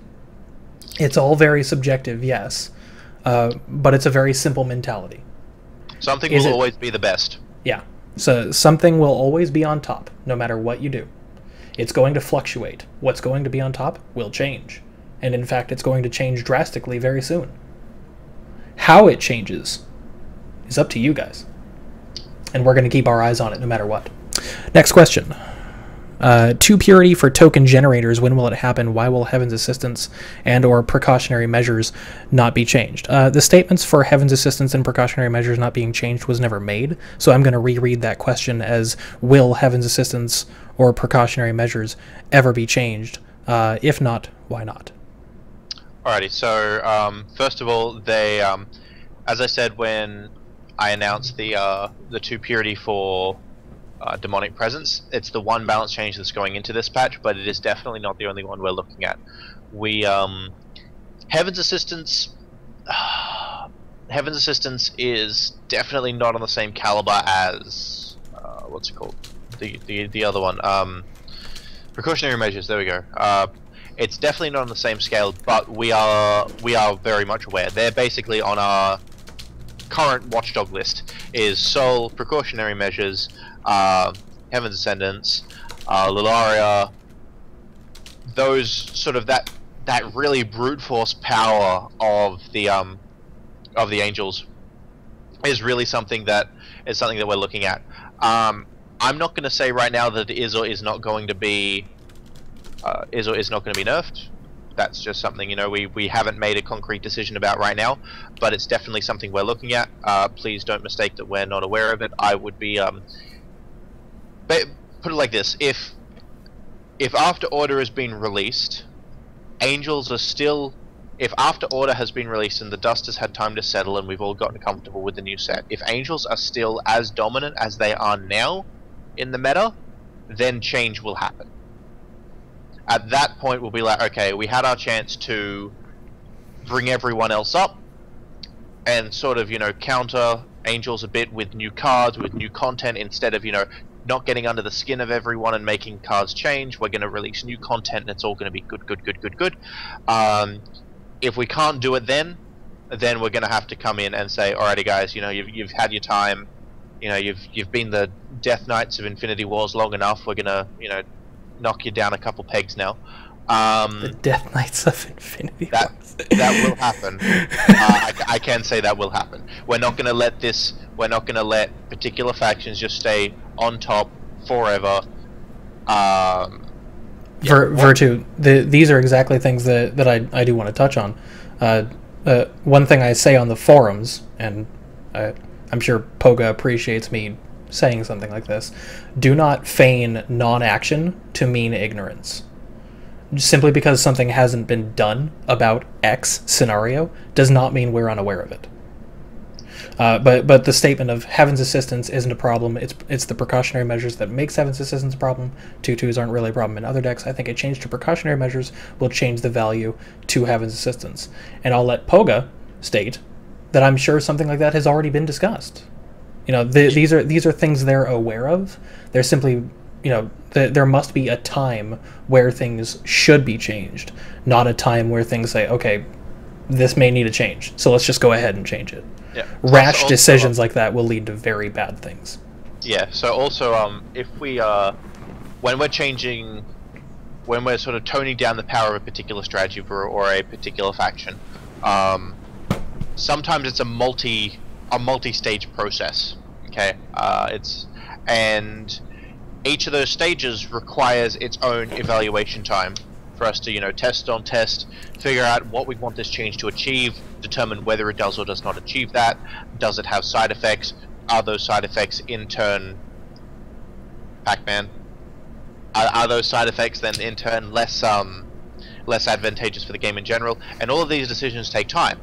It's all very subjective, yes, but it's a very simple mentality. Something will always be the best. Yeah, so something will always be on top, no matter what you do. It's going to fluctuate. What's going to be on top will change. And in fact, it's going to change drastically very soon. How it changes is up to you guys. And we're going to keep our eyes on it no matter what. Next question. 2 purity for token generators. When will it happen? Why will Heaven's Assistance and or precautionary measures not be changed? The statements for Heaven's Assistance and precautionary measures not being changed was never made. So I'm going to reread that question as, will Heaven's Assistance or precautionary measures ever be changed? If not, why not? Alrighty, so first of all, they, as I said when I announced the 2 purity for demonic presence, it's the one balance change that's going into this patch, but it is definitely not the only one we're looking at. We Heaven's Assistance. Heaven's Assistance is definitely not on the same caliber as what's it called? The other one. Precautionary measures. There we go. It's definitely not on the same scale, but we are very much aware. They're basically on our current watchdog list. Is Soul, Precautionary Measures, Heaven's Ascendants, Lilaria. Those sort of that really brute force power of the angels is really something that we're looking at. I'm not going to say right now that it is or is not going to be nerfed. That's just something, you know, we haven't made a concrete decision about right now, but it's definitely something we're looking at. Please don't mistake that we're not aware of it. I would be put it like this: if After Order has been released, angels are still. If After Order has been released and the dust has had time to settle and we've all gotten comfortable with the new set, if angels are still as dominant as they are now in the meta, then change will happen. At that point, we'll be like, okay, we had our chance to bring everyone else up and sort of, you know, counter angels a bit with new cards, with new content, instead of, you know, not getting under the skin of everyone and making cards change. We're going to release new content and it's all going to be good. If we can't do it then we're going to have to come in and say, alrighty guys, you know, you've had your time, you know, you've been the Death Knights of Infinity Wars long enough. We're going to, you know, knock you down a couple pegs now. The Death Knights of Infinity Wars. That will happen. I can say that will happen. We're not going to let particular factions just stay on top forever. Virtue. These are exactly things that I do want to touch on. One thing I say on the forums, and I'm sure Poga appreciates me saying something like this: do not feign non-action to mean ignorance. Simply because something hasn't been done about X scenario does not mean we're unaware of it. But the statement of Heaven's Assistance isn't a problem. It's the precautionary measures that makes Heaven's Assistance a problem. 2/2s aren't really a problem in other decks. I think a change to precautionary measures will change the value to Heaven's Assistance. And I'll let Poga state that I'm sure something like that has already been discussed. You know, these are things they're aware of. They're simply, you know, there must be a time where things should be changed, not a time where things say, okay, this may need a change, so let's just go ahead and change it. Yeah. Rash decisions like that will lead to very bad things. Yeah. So also, if we when we're sort of toning down the power of a particular strategy or a particular faction, sometimes it's a multi-stage process. Okay. And each of those stages requires its own evaluation time for us to, you know, test, figure out what we want this change to achieve, determine whether it does or does not achieve that. Does it have side effects? Are those side effects in turn Pac-Man? Are those side effects then in turn less advantageous for the game in general? And all of these decisions take time.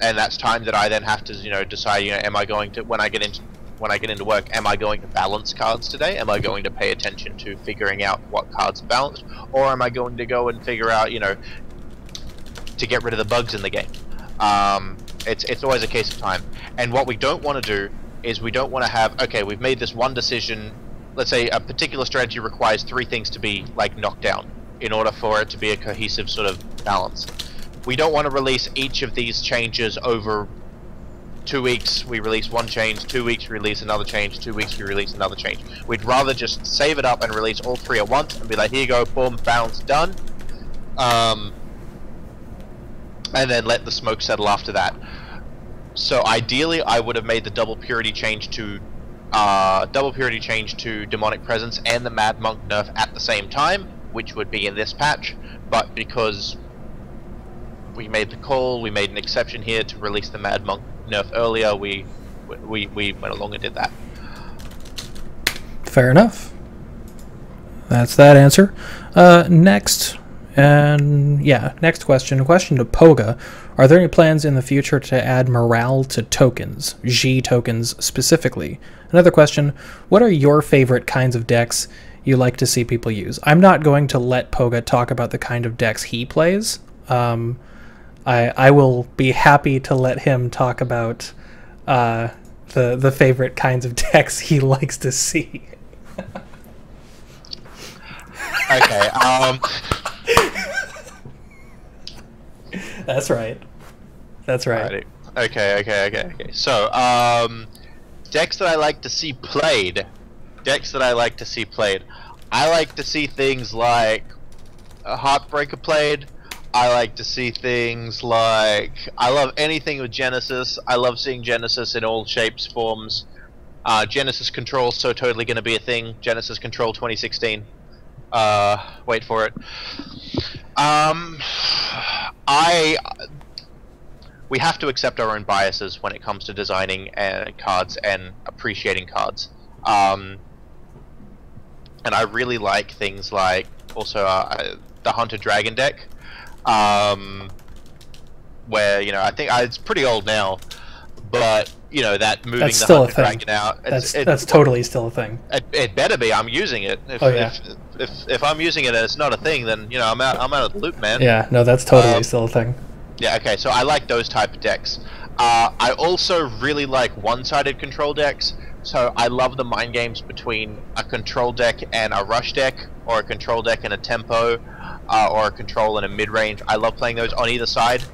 And that's time that I then have to, you know, decide, you know, am I going to, when I get into work, am I going to balance cards today? Am I going to pay attention to figuring out what cards are balanced? Or am I going to go and figure out, you know, to get rid of the bugs in the game? It's always a case of time. And what we don't want to do is we don't want to have, okay, we've made this one decision. Let's say a particular strategy requires 3 things to be, like, knocked down in order for it to be a cohesive sort of balance. We don't want to release each of these changes over 2 weeks. We release one change, 2 weeks we release another change, 2 weeks we release another change. We'd rather just save it up and release all 3 at once and be like, here you go, boom, balance, done. And then let the smoke settle after that. So ideally, I would have made the double purity change to demonic presence and the Mad Monk nerf at the same time, which would be in this patch. But because we made the call, we made an exception here to release the Mad Monk nerf earlier, we went along and did that. Fair enough. That's that answer. Next And yeah, next question. Question to Poga. Are there any plans in the future to add morale to tokens, G tokens specifically? Another question. What are your favorite kinds of decks you like to see people use? I'm not going to let Poga talk about the kind of decks he plays. I will be happy to let him talk about the favorite kinds of decks he likes to see. Okay. That's right. That's right. Okay. So, decks that I like to see played. I like to see things like a Heartbreaker played. I like to see things like... I love anything with Genesis. I love seeing Genesis in all shapes, forms. Genesis Control so totally going to be a thing. Genesis Control 2016. Wait for it. We have to accept our own biases when it comes to designing cards and appreciating cards. And I really like things like also the Hunter Dragon deck, where I think it's pretty old now, but that moving That's the still Hunter Dragon out. That's totally still a thing. It better be. I'm using it. If I'm using it and it's not a thing, then I'm out of the loop, man. Yeah, no, that's totally still a thing. Yeah, okay, so I like those type of decks. I also really like one-sided control decks, so I love the mind games between a control deck and a rush deck, or a control deck and a tempo, or a control and a mid-range. I love playing those on either side.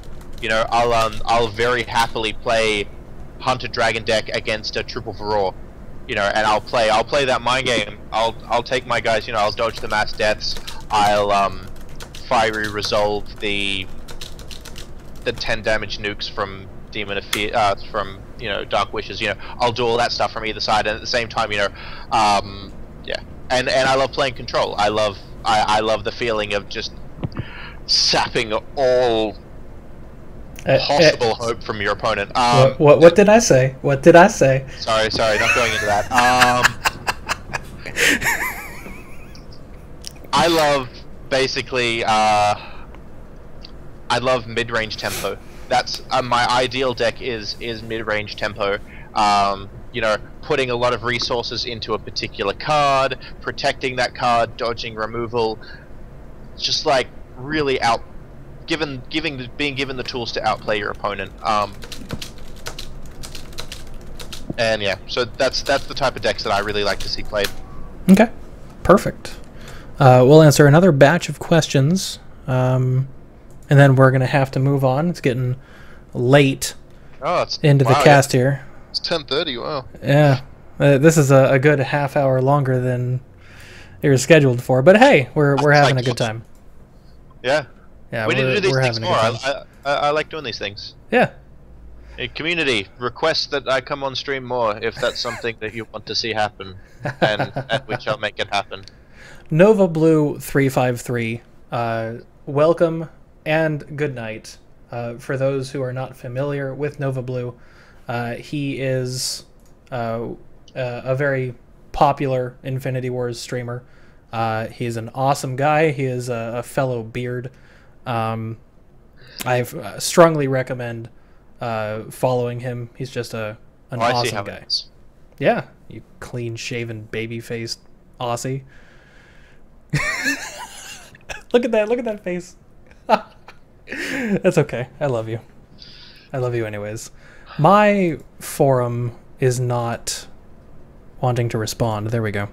I'll very happily play Hunter Dragon deck against a Triple Varroa, and I'll play that mind game. I'll take my guys, I'll dodge the mass deaths. I'll fiery resolve the 10 damage nukes from Demon of Fear, from Dark Wishes. I'll do all that stuff from either side, and at the same time, yeah. And I love playing control. I love the feeling of just sapping all possible hope from your opponent. What did I say? What did I say? Sorry, not going into that. I love basically. I love mid-range tempo. That's my ideal deck is mid-range tempo. Putting a lot of resources into a particular card, protecting that card, dodging removal, just like really being given the tools to outplay your opponent. And yeah, so that's the type of decks that I really like to see played. Okay, perfect. We'll answer another batch of questions. And then we're going to have to move on. It's getting late into the cast here. It's 10:30, wow. Yeah. This is a good half hour longer than it was scheduled for. But hey, we're having a good time. Yeah. Yeah, we need to do these things more. I like doing these things. Yeah. Hey, community, request that I come on stream more if that's something that you want to see happen. And we shall make it happen. Nova Blue 353, welcome and good night. For those who are not familiar with Nova Blue, he is a very popular Infinity Wars streamer. He's an awesome guy. He is a fellow beard. I strongly recommend following him. He's just an awesome guy. Yeah, you clean-shaven, baby-faced Aussie. Look at that face. That's okay. I love you. I love you anyways. My forum is not wanting to respond. There we go.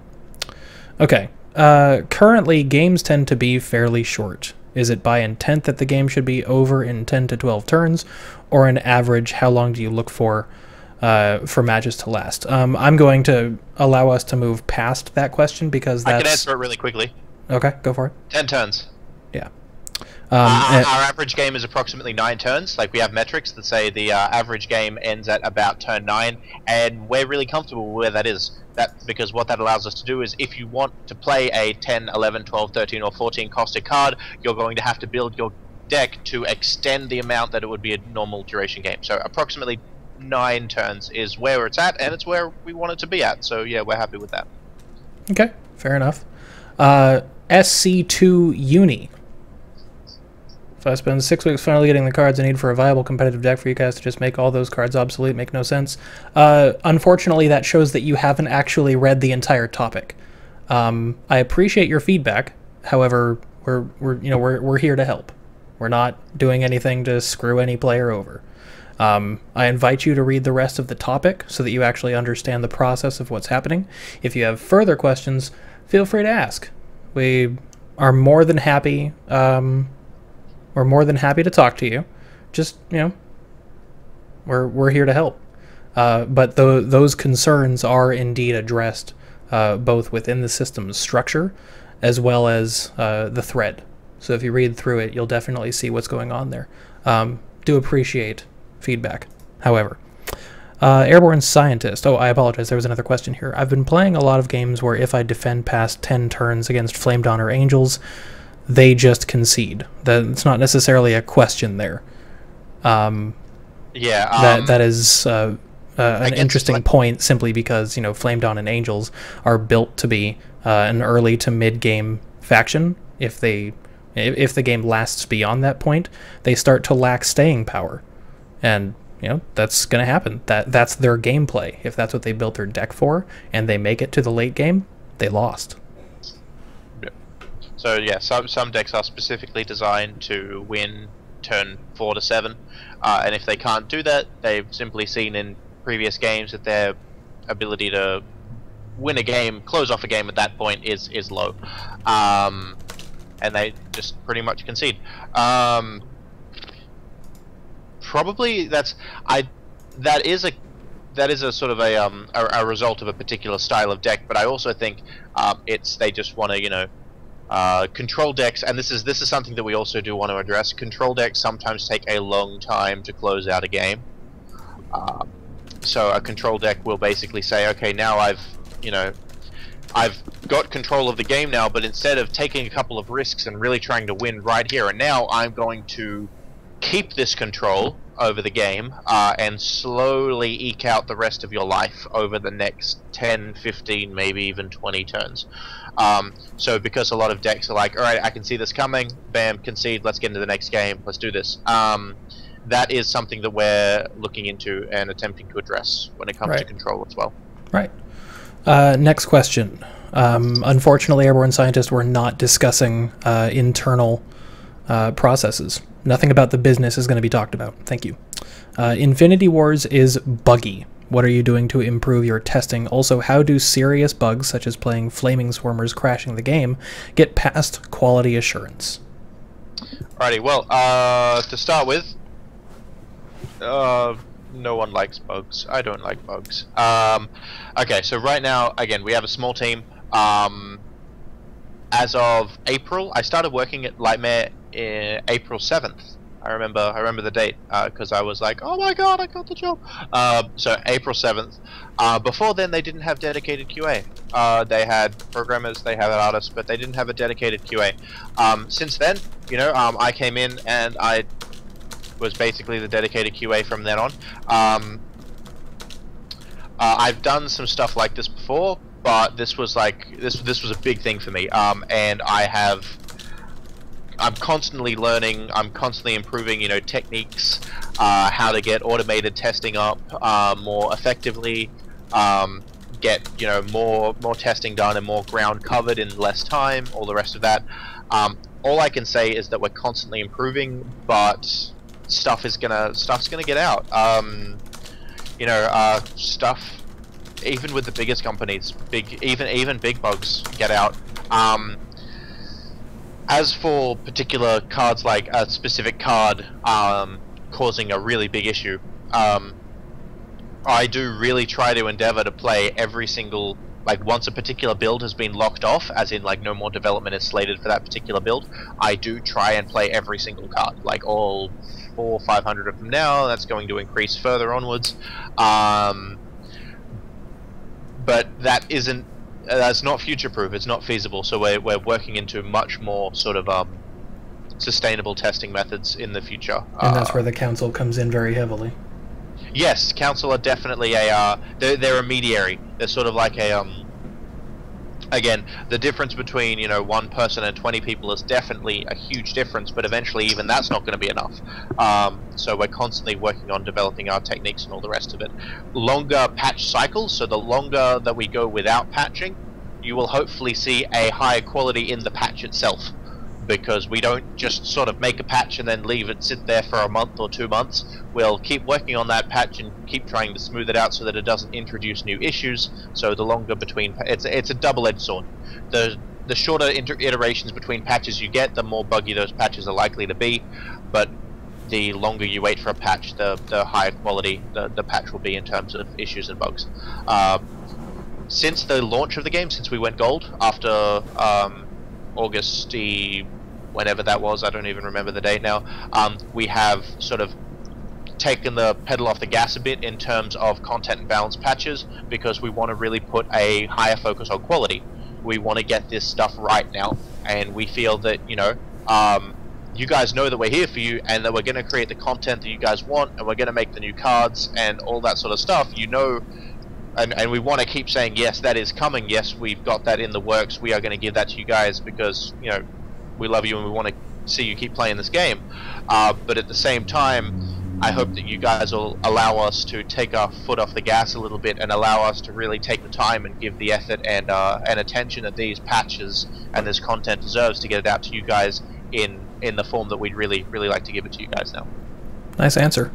Okay. Currently, games tend to be fairly short. Is it by intent that the game should be over in 10 to 12 turns, or an average, how long do you look for matches to last? I'm going to allow us to move past that question because that's... I can answer it really quickly. Okay, go for it. 10 turns. Yeah. Our average game is approximately 9 turns. Like, we have metrics that say the average game ends at about turn 9, and we're really comfortable where that is. Because what that allows us to do is, if you want to play a 10, 11, 12, 13, or 14 costed card, you're going to have to build your deck to extend the amount that it would be a normal duration game. So approximately 9 turns is where it's at, and it's where we want it to be at. So yeah, we're happy with that. Okay, fair enough. SC2 Uni. If I spend 6 weeks finally getting the cards I need for a viable competitive deck for you guys to just make all those cards obsolete, make no sense. Unfortunately, that shows that you haven't actually read the entire topic. I appreciate your feedback. However, we're here to help. We're not doing anything to screw any player over. I invite you to read the rest of the topic so that you actually understand the process of what's happening. If you have further questions, feel free to ask. We are more than happy. We're more than happy to talk to you. Just, we're here to help. But those concerns are indeed addressed both within the system's structure as well as the thread. So if you read through it, you'll definitely see what's going on there. Do appreciate feedback. However, Airborne Scientist. Oh, I apologize. There was another question here. I've been playing a lot of games where if I defend past 10 turns against Flame Dawn or Angels, they just concede. That's not necessarily a question there. That is an interesting point, simply because Flame Dawn and Angels are built to be an early to mid game faction. If the game lasts beyond that point, they start to lack staying power, and that's going to happen. That's their gameplay. If that's what they built their deck for, and they make it to the late game, they lost. So yeah, some decks are specifically designed to win turn 4 to 7, and if they can't do that, they've simply seen in previous games that their ability to win a game, close off a game at that point is low, and they just pretty much concede. Probably that is a sort of a result of a particular style of deck, but I also think they just want to control decks, and this is something that we also do want to address. Control decks sometimes take a long time to close out a game. So a control deck will basically say, okay, now I've got control of the game now, but instead of taking a couple of risks and really trying to win right here and now, I'm going to keep this control over the game and slowly eke out the rest of your life over the next 10, 15, maybe even 20 turns. So because a lot of decks are like, alright, I can see this coming, bam, concede, let's get into the next game, let's do this. That is something that we're looking into and attempting to address when it comes to control as well. Right. Next question. Unfortunately, Airborne Scientists, were not discussing internal processes. Nothing about the business is going to be talked about. Thank you. Infinity Wars is buggy. What are you doing to improve your testing? Also, how do serious bugs, such as playing Flaming Swarmers crashing the game, get past quality assurance? Alrighty, well, to start with, no one likes bugs. I don't like bugs. Okay, so right now, again, we have a small team. As of April, I started working at Lightmare in April 7th. I remember the date because I was like, oh my god, I got the job. So April 7th. Before then, they didn't have dedicated QA. They had programmers, they had artists, but they didn't have a dedicated QA. Since then, I came in and I was basically the dedicated QA from then on. I've done some stuff like this before, but this was like this was a big thing for me. And I'm constantly learning, I'm constantly improving, techniques, how to get automated testing up more effectively, get more testing done and more ground covered in less time, all the rest of that. All I can say is that we're constantly improving, but stuff's gonna get out. Stuff, even with the biggest companies, even big bugs get out. As for particular cards, like a specific card causing a really big issue, I do really try to endeavor to play every single, once a particular build has been locked off, as in no more development is slated for that particular build, I do try and play every single card, all 400 or 500 of them now. That's going to increase further onwards, but that's not future-proof. It's not feasible. So we're working into much more sort of sustainable testing methods in the future. And that's where the council comes in very heavily. Yes, council are definitely they're a mediary. They're sort of like a again, the difference between, you know, one person and 20 people is definitely a huge difference, but eventually even that's not going to be enough. So we're constantly working on developing our techniques and all the rest of it. Longer patch cycles, so the longer that we go without patching, you will hopefully see a higher quality in the patch itself, because we don't just sort of make a patch and then leave it sit there for a month or 2 months. We'll keep working on that patch and keep trying to smooth it out so that it doesn't introduce new issues. So the longer between, it's a double-edged sword. The shorter iterations between patches you get, the more buggy those patches are likely to be, but the longer you wait for a patch, the higher quality the patch will be in terms of issues and bugs. Since the launch of the game, since we went gold after August, whenever that was, I don't even remember the date now, we have sort of taken the pedal off the gas a bit in terms of content and balance patches, because we want to really put a higher focus on quality. We want to get this stuff right now, and we feel that, you know, you guys know that we're here for you, and that we're going to create the content that you guys want, and we're going to make the new cards and all that sort of stuff, you know. And we want to keep saying, yes, that is coming, yes, we've got that in the works, we are going to give that to you guys because, you know, we love you and we want to see you keep playing this game. But at the same time, I hope that you guys will allow us to take our foot off the gas a little bit and allow us to really take the time and give the effort and attention that these patches and this content deserves to get it out to you guys in the form that we'd really like to give it to you guys now. Nice answer.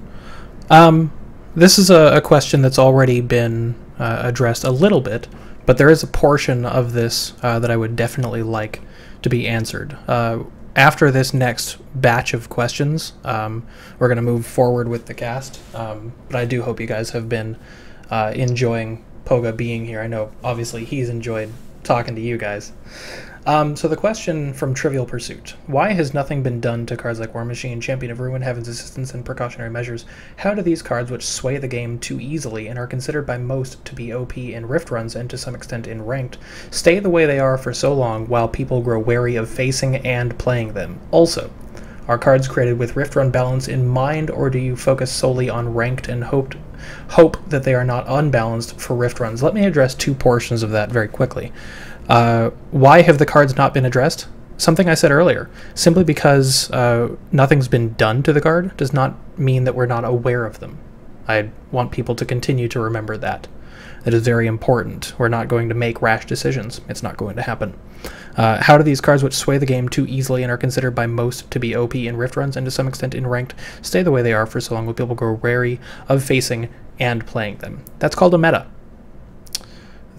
This is a question that's already been addressed a little bit, but there is a portion of this that I would definitely like to be answered. After this next batch of questions, we're going to move forward with the cast, but I do hope you guys have been enjoying Poga being here. I know, obviously, he's enjoyed talking to you guys. So the question from Trivial Pursuit: why has nothing been done to cards like War Machine, Champion of Ruin, Heaven's Assistance, and Precautionary Measures? How do these cards, which sway the game too easily and are considered by most to be OP in Rift runs and to some extent in Ranked, stay the way they are for so long while people grow wary of facing and playing them? Also, are cards created with Rift run balance in mind, or do you focus solely on Ranked and hope that they are not unbalanced for Rift runs? Let me address two portions of that very quickly. Why have the cards not been addressed? Something I said earlier. Simply because nothing's been done to the card does not mean that we're not aware of them. I want people to continue to remember that. That is very important. We're not going to make rash decisions. It's not going to happen. How do these cards, which sway the game too easily and are considered by most to be OP in Rift runs and to some extent in Ranked, stay the way they are for so long while people grow wary of facing and playing them? That's called a meta.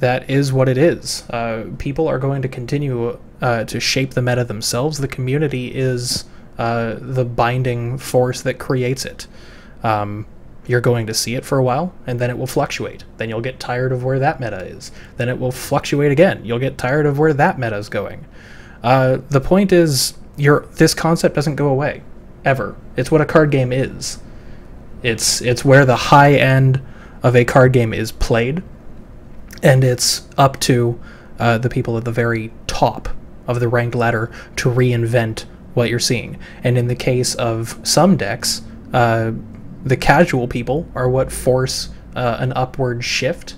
That is what it is. People are going to continue to shape the meta themselves. The community is the binding force that creates it. You're going to see it for a while, and then it will fluctuate. Then you'll get tired of where that meta is. Then it will fluctuate again. You'll get tired of where that meta is going. The point is, this concept doesn't go away, ever. It's what a card game is. It's where the high end of a card game is played, and it's up to the people at the very top of the ranked ladder to reinvent what you're seeing. And in the case of some decks, the casual people are what force an upward shift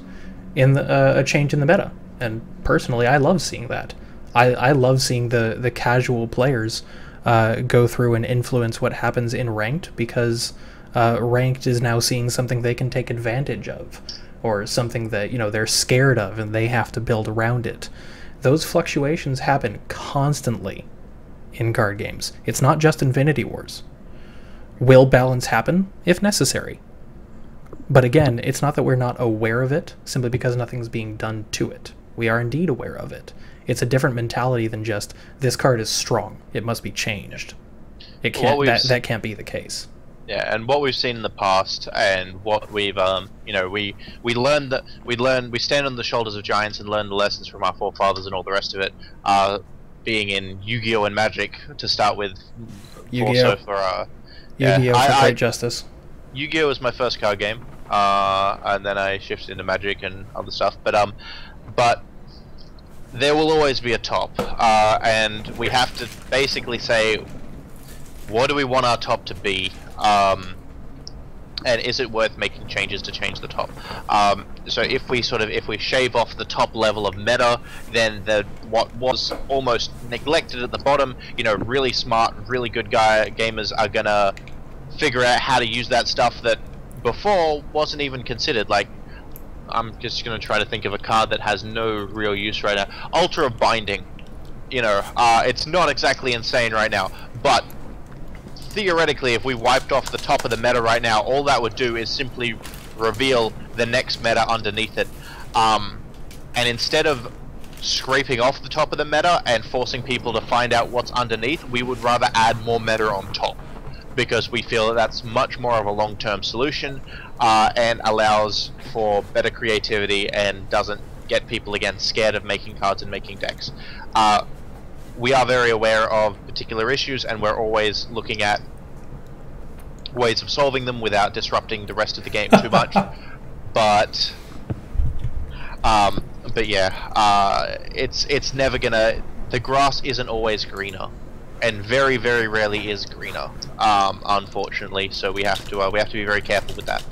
in a change in the meta. And personally, I love seeing that. I love seeing the casual players go through and influence what happens in ranked, because ranked is now seeing something they can take advantage of, or something that, you know, they're scared of and they have to build around it. Those fluctuations happen constantly in card games. It's not just Infinity Wars. Will balance happen if necessary? But again, it's not that we're not aware of it simply because nothing's being done to it. We are indeed aware of it. It's a different mentality than just, this card is strong, it must be changed. It can't. That can't be the case. Yeah, and what we've seen in the past, and what we've, you know, we learned that we stand on the shoulders of giants and learn the lessons from our forefathers and all the rest of it. Being in Yu-Gi-Oh and Magic to start with, Yu-Gi-Oh for Yu-Gi-Oh for Great Justice. Yu-Gi-Oh was my first card game, and then I shifted into Magic and other stuff. But there will always be a top, and we have to basically say, what do we want our top to be? and is it worth making changes to change the top? So if we shave off the top level of meta, then what was almost neglected at the bottom, you know, really smart, really good gamers are gonna figure out how to use that stuff that before wasn't even considered. Like, I'm just gonna try to think of a card that has no real use right now. Ultra Binding, you know, it's not exactly insane right now, but theoretically, if we wiped off the top of the meta right now, all that would do is simply reveal the next meta underneath it. And instead of scraping off the top of the meta and forcing people to find out what's underneath, we would rather add more meta on top, because we feel that that's much more of a long-term solution, and allows for better creativity and doesn't get people, again, scared of making cards and making decks. We are very aware of particular issues, and we're always looking at ways of solving them without disrupting the rest of the game too much. But yeah, it's never gonna. The grass isn't always greener, and very, very rarely is greener, unfortunately. So we have to be very careful with that.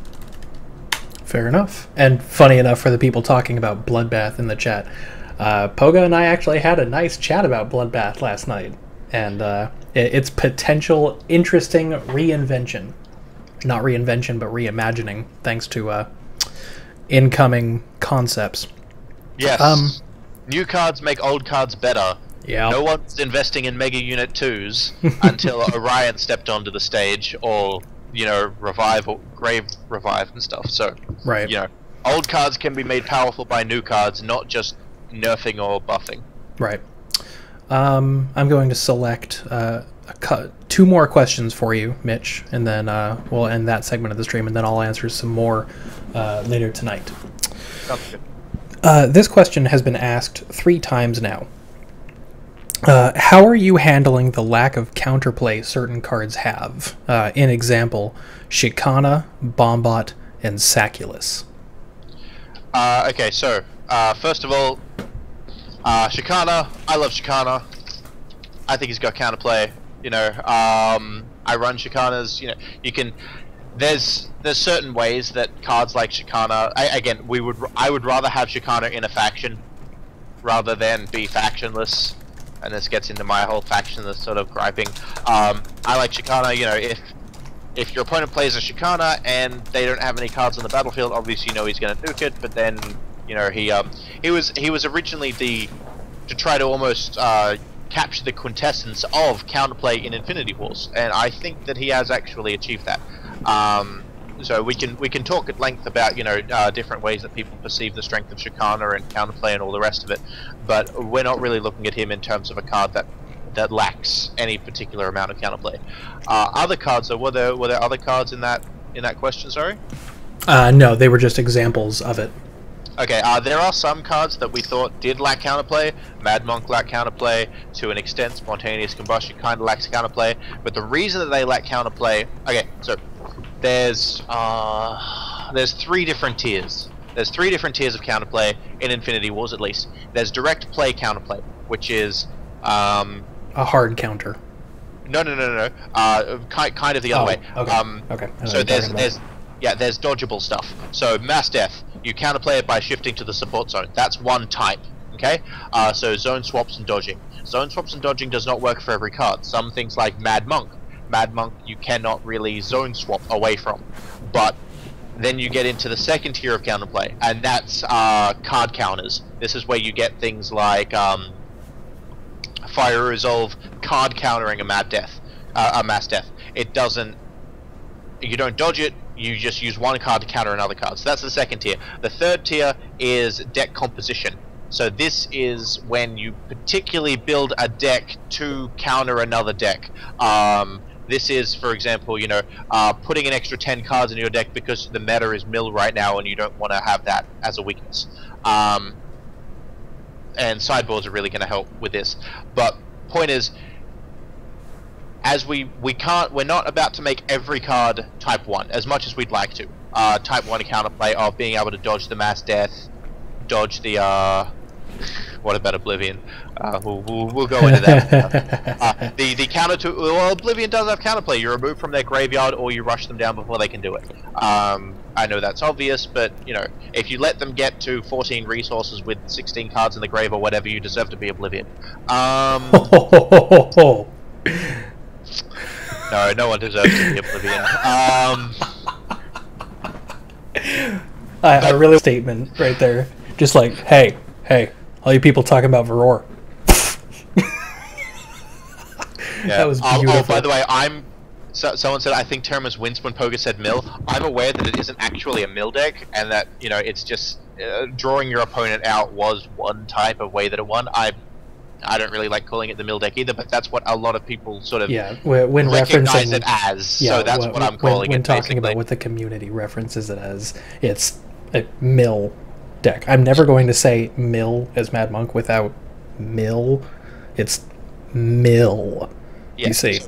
Fair enough. And funny enough, for the people talking about Bloodbath in the chat, Poga and I actually had a nice chat about Bloodbath last night, and its potential interesting reinvention. Not reinvention, but reimagining, thanks to incoming concepts. Yes. New cards make old cards better. Yeah. No one's investing in Mega Unit 2s until Orion stepped onto the stage, or, you know, Grave Revive and stuff. So, right. You know, old cards can be made powerful by new cards, not just nerfing or buffing. Right. I'm going to select two more questions for you, Mitch, and then we'll end that segment of the stream, and then I'll answer some more later tonight. Sounds good. This question has been asked 3 times now. How are you handling the lack of counterplay certain cards have? In example, Shikana, Bombot, and Saculus. Okay, so first of all, Shikana, I love Shikana. I think he's got counterplay. You know, I run Shikanas. You know, you can. There's certain ways that cards like Shikana. I would rather have Shikana in a faction rather than be factionless. And this gets into my whole factionless sort of griping. I like Shikana. You know, if your opponent plays a Shikana and they don't have any cards on the battlefield, obviously you know he's going to nuke it. But then, you know, he was originally to try to almost capture the quintessence of counterplay in Infinity Wars, and I think that he has actually achieved that. So we can talk at length about, you know, different ways that people perceive the strength of Shikana and counterplay and all the rest of it, but we're not really looking at him in terms of a card that lacks any particular amount of counterplay. Other cards, though, were there other cards in that question? Sorry. No, they were just examples of it. Okay, there are some cards that we thought did lack counterplay. Mad Monk lacked counterplay to an extent. Spontaneous Combustion kind of lacks counterplay, but the reason that they lack counterplay. Okay, so there's 3 different tiers. There's 3 different tiers of counterplay in Infinity Wars, at least. There's direct play counterplay, which is a hard counter. No. Kind of the other way. Okay. Okay. So there's dodgeable stuff. So Mass Death, you counterplay it by shifting to the support zone. That's one type. Okay. So zone swaps and dodging. Zone swaps and dodging does not work for every card. Some things like Mad Monk you cannot really zone swap away from. But then you get into the second tier of counterplay, and that's card counters. This is where you get things like Fire Resolve card countering a Mass Death. It doesn't. You don't dodge it. You just use one card to counter another card. So that's the second tier. The third tier is deck composition. So this is when you particularly build a deck to counter another deck. This is, for example, you know, putting an extra 10 cards in your deck because the meta is mill right now and you don't want to have that as a weakness. And sideboards are really going to help with this. But point is, as we're not about to make every card type 1 as much as we'd like to. Type 1 counterplay of being able to dodge the Mass Death, dodge the What about Oblivion? We'll go into that. The counter to well, Oblivion does have counterplay. You remove from their graveyard, or you rush them down before they can do it. I know that's obvious, but you know, if you let them get to 14 resources with 16 cards in the grave or whatever, you deserve to be Oblivion. No, no one deserves to be Oblivion. I really statement right there. Just like, hey, all you people talking about Varor. Yeah. That was beautiful. Oh, by the way, someone said I think Terminus winced when Poga said mill. I'm aware that it isn't actually a mill deck, and that it's just drawing your opponent out was one type of way that it won. I don't really like calling it the mill deck either, but that's what a lot of people sort of when recognize referencing it as. So that's what I'm calling when it. Talking basically. about what the community references it as, it's a mill deck. I'm never going to say mill as Mad Monk without mill. It's mill. Yeah. You see.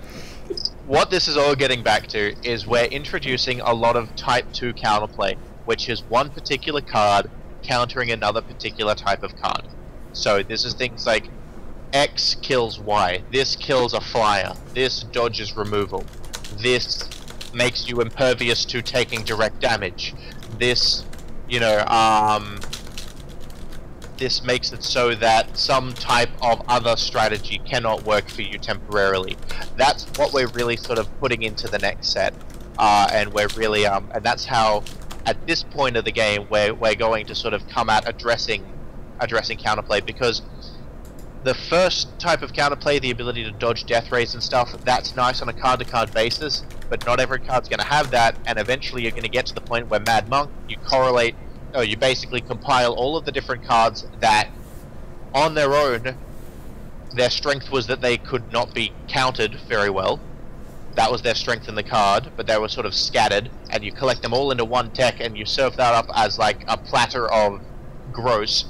What this is all getting back to is we're introducing a lot of Type 2 counterplay, which is one particular card countering another particular type of card. So this is things like X kills Y, this kills a flyer, this dodges removal, this makes you impervious to taking direct damage, this, this makes it so that some type of other strategy cannot work for you temporarily. That's what we're really sort of putting into the next set, and we're really, and that's how, at this point of the game, we're going to sort of come at addressing counterplay, because the first type of counterplay, the ability to dodge death rays and stuff, that's nice on a card-to-card basis, but not every card's going to have that, and eventually you're going to get to the point where Mad Monk, you basically compile all of the different cards that, on their own, their strength was that they could not be countered very well. That was their strength in the card, but they were sort of scattered, and you collect them all into one deck, and you serve that up as like a platter of gross,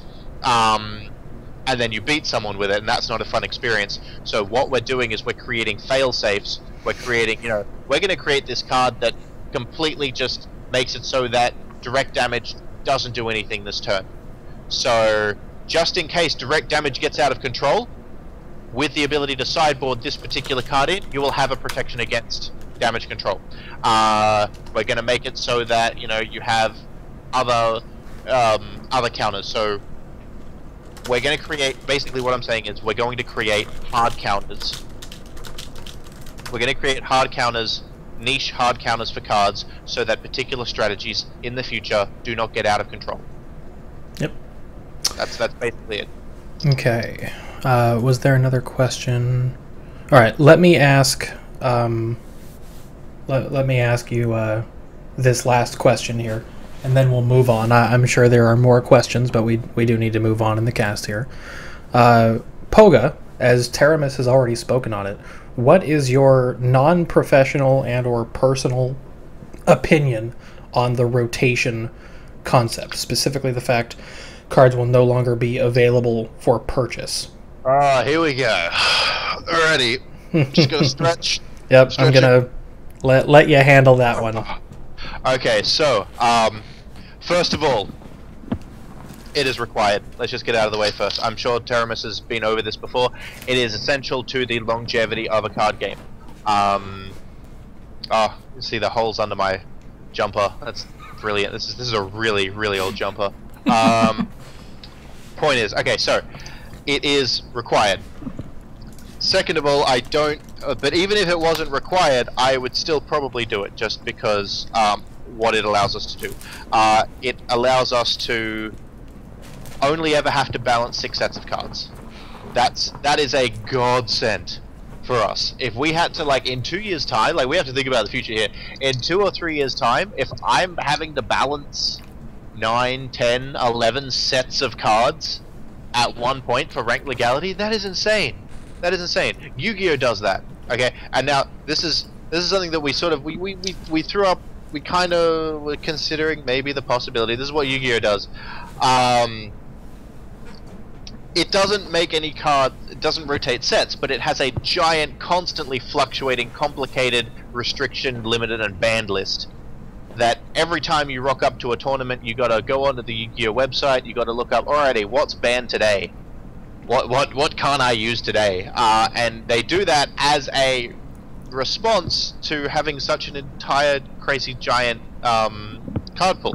and then you beat someone with it, and that's not a fun experience. So what we're doing is we're creating fail-safes. We're creating, we're going to create this card that completely just makes it so that direct damage doesn't do anything this turn. So just in case direct damage gets out of control, with the ability to sideboard this particular card in, you will have a protection against damage control. We're going to make it so that you have other counters. So we're going to create, basically what I'm saying is we're going to create hard counters. We're going to create hard counters, niche hard counters for cards, so that particular strategies in the future do not get out of control. Yep. That's basically it. Okay. Was there another question? All right. Let me ask. Let me ask you this last question here, and then we'll move on. I'm sure there are more questions, but we do need to move on in the cast here. Poga, as Teramis has already spoken on it, what is your non-professional and or personal opinion on the rotation concept, specifically the fact cards will no longer be available for purchase? Here we go. Alrighty. Just gonna stretch. Yep, I'm gonna let you handle that one. Okay, so first of all, it is required. Let's just get out of the way first. I'm sure Teramis has been over this before. It is essential to the longevity of a card game. You see the holes under my jumper. That's brilliant. This is a really, really old jumper. Point is, okay, so it is required. Second of all, I don't, but even if it wasn't required, I would still probably do it, just because what it allows us to do. It allows us to only ever have to balance 6 sets of cards. That is a godsend for us. If we had to, like, in 2 years' time, like, we have to think about the future here. In 2 or 3 years' time, if I'm having to balance 9, 10, 11 sets of cards at one point for rank legality, that is insane. That is insane. Yu-Gi-Oh does that. Okay, and now this is something that we sort of we threw up. We kind of were considering maybe the possibility. This is what Yu-Gi-Oh does. It doesn't make any card. It doesn't rotate sets, but it has a giant, constantly fluctuating, complicated restriction, limited, and banned list. That every time you rock up to a tournament, you gotta go onto the Yu-Gi-Oh website. You gotta look up. Alrighty, what's banned today? what can't I use today? And they do that as a response to having such an entire crazy giant card pool.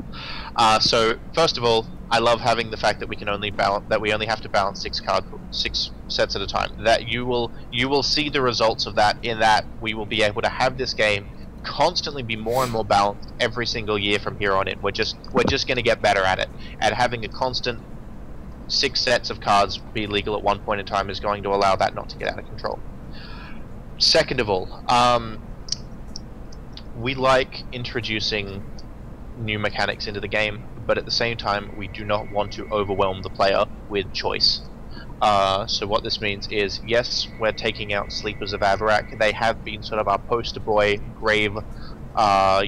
So first of all, I love having the fact that we can only balance, that we only have to balance 6 sets at a time. That you will see the results of that in that we will be able to have this game constantly be more and more balanced every single year from here on in. We're just going to get better at it. And having a constant 6 sets of cards be legal at one point in time is going to allow that not to get out of control. Second of all, we like introducing new mechanics into the game, but at the same time we do not want to overwhelm the player with choice. So what this means is, yes, we're taking out Sleepers of Avarak. They have been sort of our poster boy Grave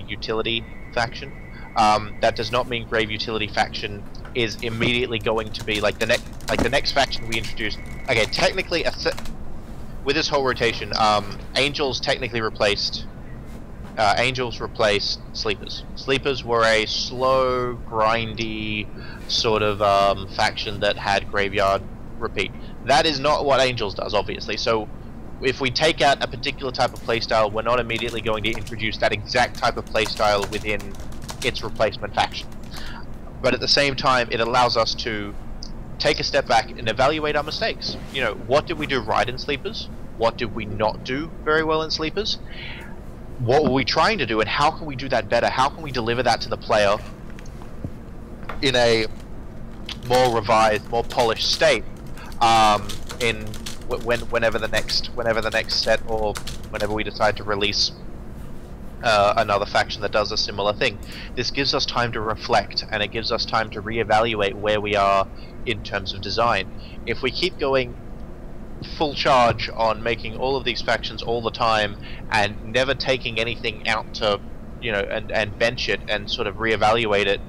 utility faction. That does not mean Grave utility faction is immediately going to be like the next faction we introduced. Okay, technically, with this whole rotation, Angels technically replaced. Angels replaced Sleepers. Sleepers were a slow, grindy sort of faction that had Graveyard repeat. That is not what Angels does, obviously. So if we take out a particular type of playstyle, we're not immediately going to introduce that exact type of playstyle within its replacement faction. But at the same time, it allows us to take a step back and evaluate our mistakes. You know, what did we do right in Sleepers? What did we not do very well in Sleepers? What were we trying to do, and how can we do that better? How can we deliver that to the player in a more revised, more polished state? Whenever the next set, or whenever we decide to release another faction that does a similar thing. This gives us time to reflect, and it gives us time to reevaluate where we are in terms of design. If we keep going full charge on making all of these factions all the time and never taking anything out to, you know, and bench it and sort of reevaluate it,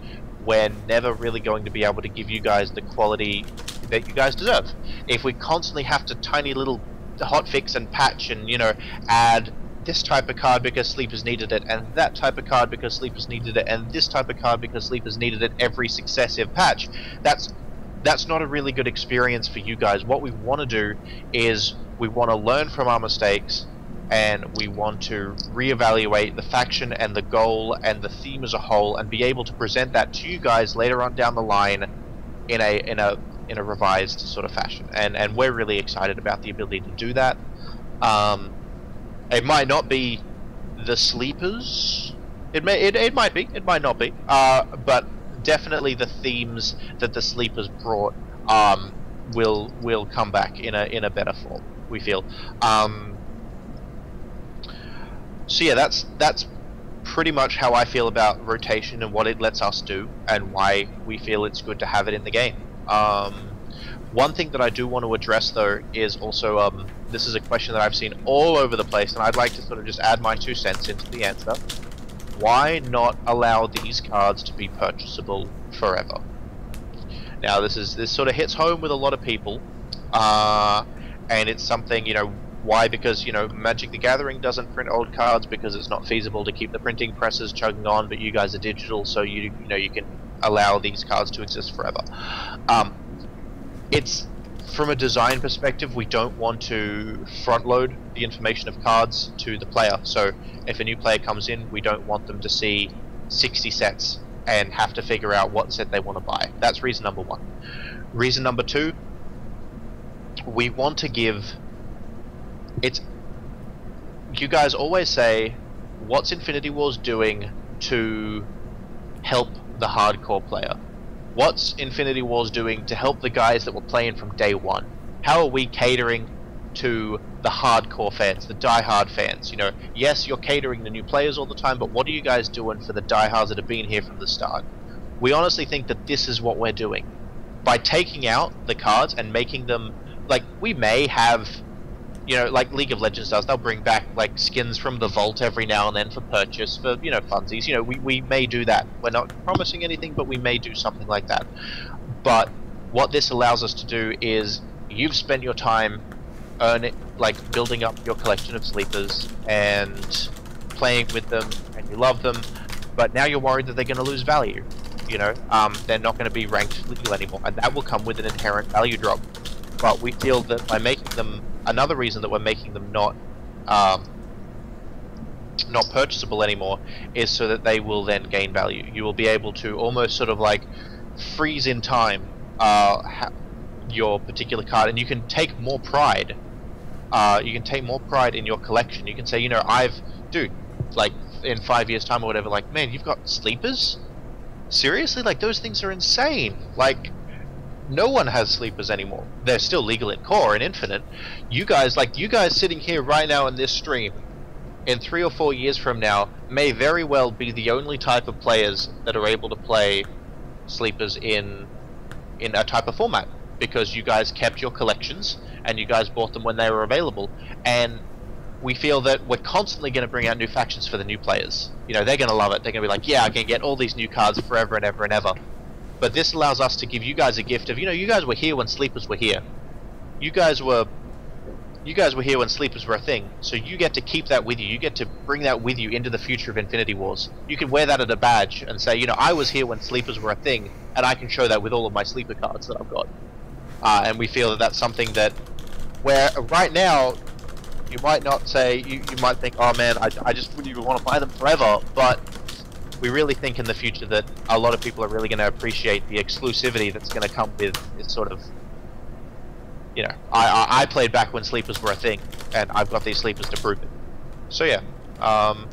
we're never really going to be able to give you guys the quality that you guys deserve. If we constantly have to tiny little hotfix and patch and, you know, add this type of card because Sleepers needed it, and that type of card because Sleepers needed it, and this type of card because Sleepers needed it every successive patch, that's not a really good experience for you guys. What we want to do is we want to learn from our mistakes, and we want to reevaluate the faction and the goal and the theme as a whole, and be able to present that to you guys later on down the line in a revised sort of fashion. And we're really excited about the ability to do that. It might not be the Sleepers. It might be. It might not be. But definitely the themes that the Sleepers brought will come back in a better form, we feel. So yeah, that's pretty much how I feel about rotation and what it lets us do, and why we feel it's good to have it in the game. One thing that I do want to address, though, is also this is a question that I've seen all over the place, and I'd like to sort of just add my 2 cents into the answer. Why not allow these cards to be purchasable forever? Now, this sort of hits home with a lot of people, and it's something, you know, why? Because, you know, Magic the Gathering doesn't print old cards because it's not feasible to keep the printing presses chugging on, but you guys are digital, so you know you can allow these cards to exist forever. It's from a design perspective, we don't want to front load the information of cards to the player. So if a new player comes in, we don't want them to see 60 sets and have to figure out what set they want to buy. That's reason number 1. Reason number 2, we want to give it's, you guys always say, what's Infinity Wars doing to help the hardcore player? What's Infinity Wars doing to help the guys that were playing from day one? How are we catering to the hardcore fans, the die-hard fans? You know, yes, you're catering to new players all the time, but what are you guys doing for the diehards that have been here from the start? We honestly think that this is what we're doing. By taking out the cards and making them, like, we may have, you know, like League of Legends does, they'll bring back, like, skins from the vault every now and then for purchase, for, you know, funsies. You know, we may do that. We're not promising anything, but we may do something like that. But what this allows us to do is, you've spent your time building up your collection of Sleepers and playing with them, and you love them, but now you're worried that they're going to lose value. You know, they're not going to be ranked legal anymore, and that will come with an inherent value drop. but we feel that by making them, another reason that we're making them not purchasable anymore is so that they will then gain value. You will be able to almost sort of like freeze in time your particular card, and you can take more pride. You can take more pride in your collection. You can say, you know, dude, like in 5 years' time or whatever, like, man, you've got sleepers? Seriously? Like, those things are insane. Like, no one has sleepers anymore. They're still legal in core and infinite. You guys sitting here right now in this stream, in 3 or 4 years from now, may very well be the only type of players that are able to play sleepers in a type of format, because you guys kept your collections and you guys bought them when they were available. And we feel that we're constantly going to bring out new factions for the new players. You know, they're going to love it. They're going to be like, yeah, I can get all these new cards forever and ever and ever. But this allows us to give you guys a gift of, you know, you guys were here when sleepers were here. You guys were here when sleepers were a thing, so you get to keep that with you. You get to bring that with you into the future of Infinity Wars. You can wear that as a badge and say, you know, I was here when sleepers were a thing, and I can show that with all of my sleeper cards that I've got. And we feel that that's something that, where right now, you might not say, you might think, oh man, I just wouldn't even want to buy them forever, but we really think in the future that a lot of people are really going to appreciate the exclusivity that's going to come with this sort of, you know, I played back when sleepers were a thing, and I've got these sleepers to prove it. So yeah,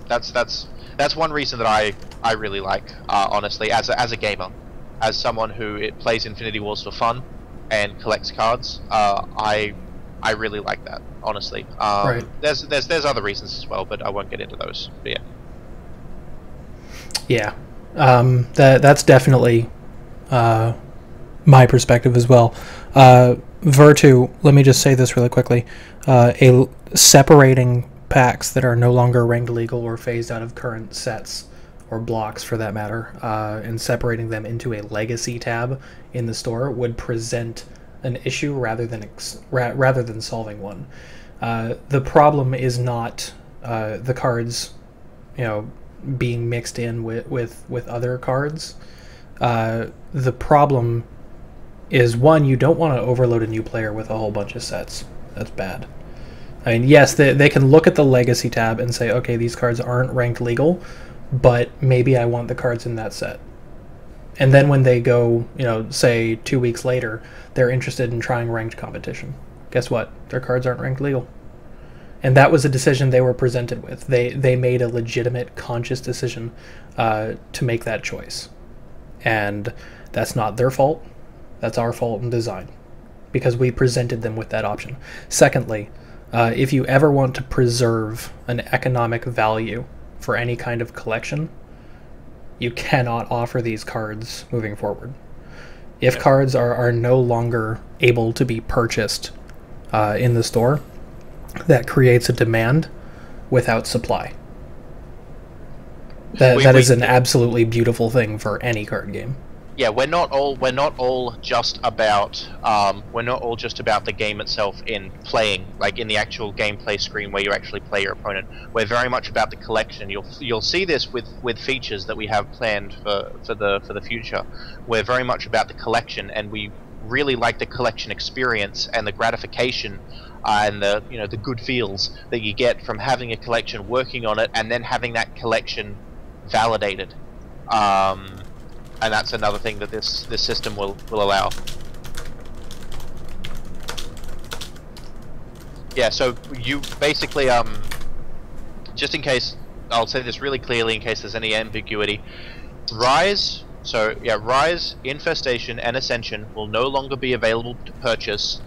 that's one reason that I really like, honestly, as a gamer, as someone who plays Infinity Wars for fun and collects cards. I really like that, honestly. Right. There's other reasons as well, but I won't get into those. But yeah. Yeah, that's definitely my perspective as well. Virtu, let me just say this really quickly. Separating packs that are no longer ranked legal or phased out of current sets, or blocks for that matter, and separating them into a legacy tab in the store would present an issue rather than solving one. The problem is not the cards, you know, being mixed in with other cards. The problem is, one, you don't want to overload a new player with a whole bunch of sets. That's bad. I mean, yes, they can look at the legacy tab and say, okay, these cards aren't ranked legal, but maybe I want the cards in that set. And then when they go, you know, say 2 weeks later, they're interested in trying ranked competition. Guess what? Their cards aren't ranked legal. And that was a decision they were presented with. They made a legitimate, conscious decision to make that choice. And that's not their fault. That's our fault in design, because we presented them with that option. Secondly, if you ever want to preserve an economic value for any kind of collection, you cannot offer these cards moving forward. If cards are no longer able to be purchased in the store, that creates a demand without supply. That is an absolutely beautiful thing for any card game. Yeah, we're not all just about the game itself in playing, like in the actual gameplay screen where you actually play your opponent. We're very much about the collection. You'll see this with features that we have planned for the future. We're very much about the collection, and we really like the collection experience and the gratification and the good feels that you get from having a collection, working on it, and then having that collection validated. And that's another thing that this system will allow. Yeah, so you basically, just in case, I'll say this really clearly in case there's any ambiguity. Rise, Infestation, and Ascension will no longer be available to purchase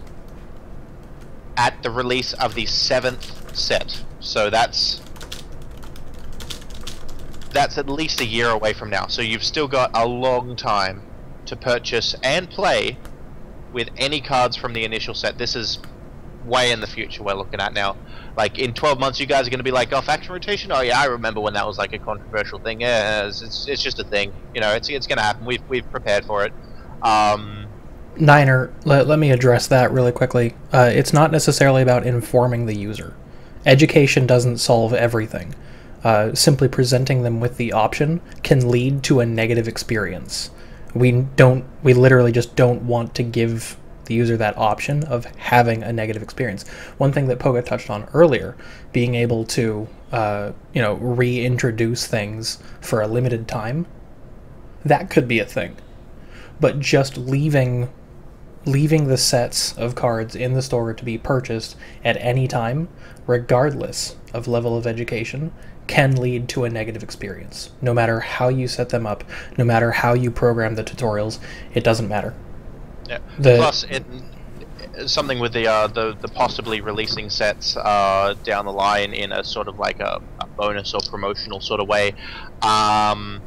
at the release of the 7th set. So that's at least a year away from now. So you've still got a long time to purchase and play with any cards from the initial set. This is way in the future we're looking at now. Like in 12 months you guys are going to be like, oh, faction rotation? Oh yeah, I remember when that was like a controversial thing. Yeah, it's just a thing. You know, it's going to happen. We've prepared for it. Niner, let me address that really quickly. It's not necessarily about informing the user. Education doesn't solve everything. Simply presenting them with the option can lead to a negative experience. We literally just don't want to give the user that option of having a negative experience. One thing that Poga touched on earlier, being able to reintroduce things for a limited time, that could be a thing. But just leaving the sets of cards in the store to be purchased at any time, regardless of level of education, can lead to a negative experience. No matter how you set them up, no matter how you program the tutorials, it doesn't matter. Yeah. Plus, something with the possibly releasing sets down the line in a sort of like a bonus or promotional sort of way. I'll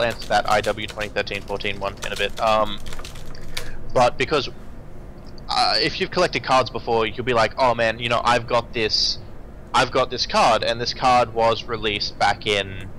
answer that IW 2013-14 one in a bit. But because if you've collected cards before, you'll be like, oh man, I've got this card, and this card was released back in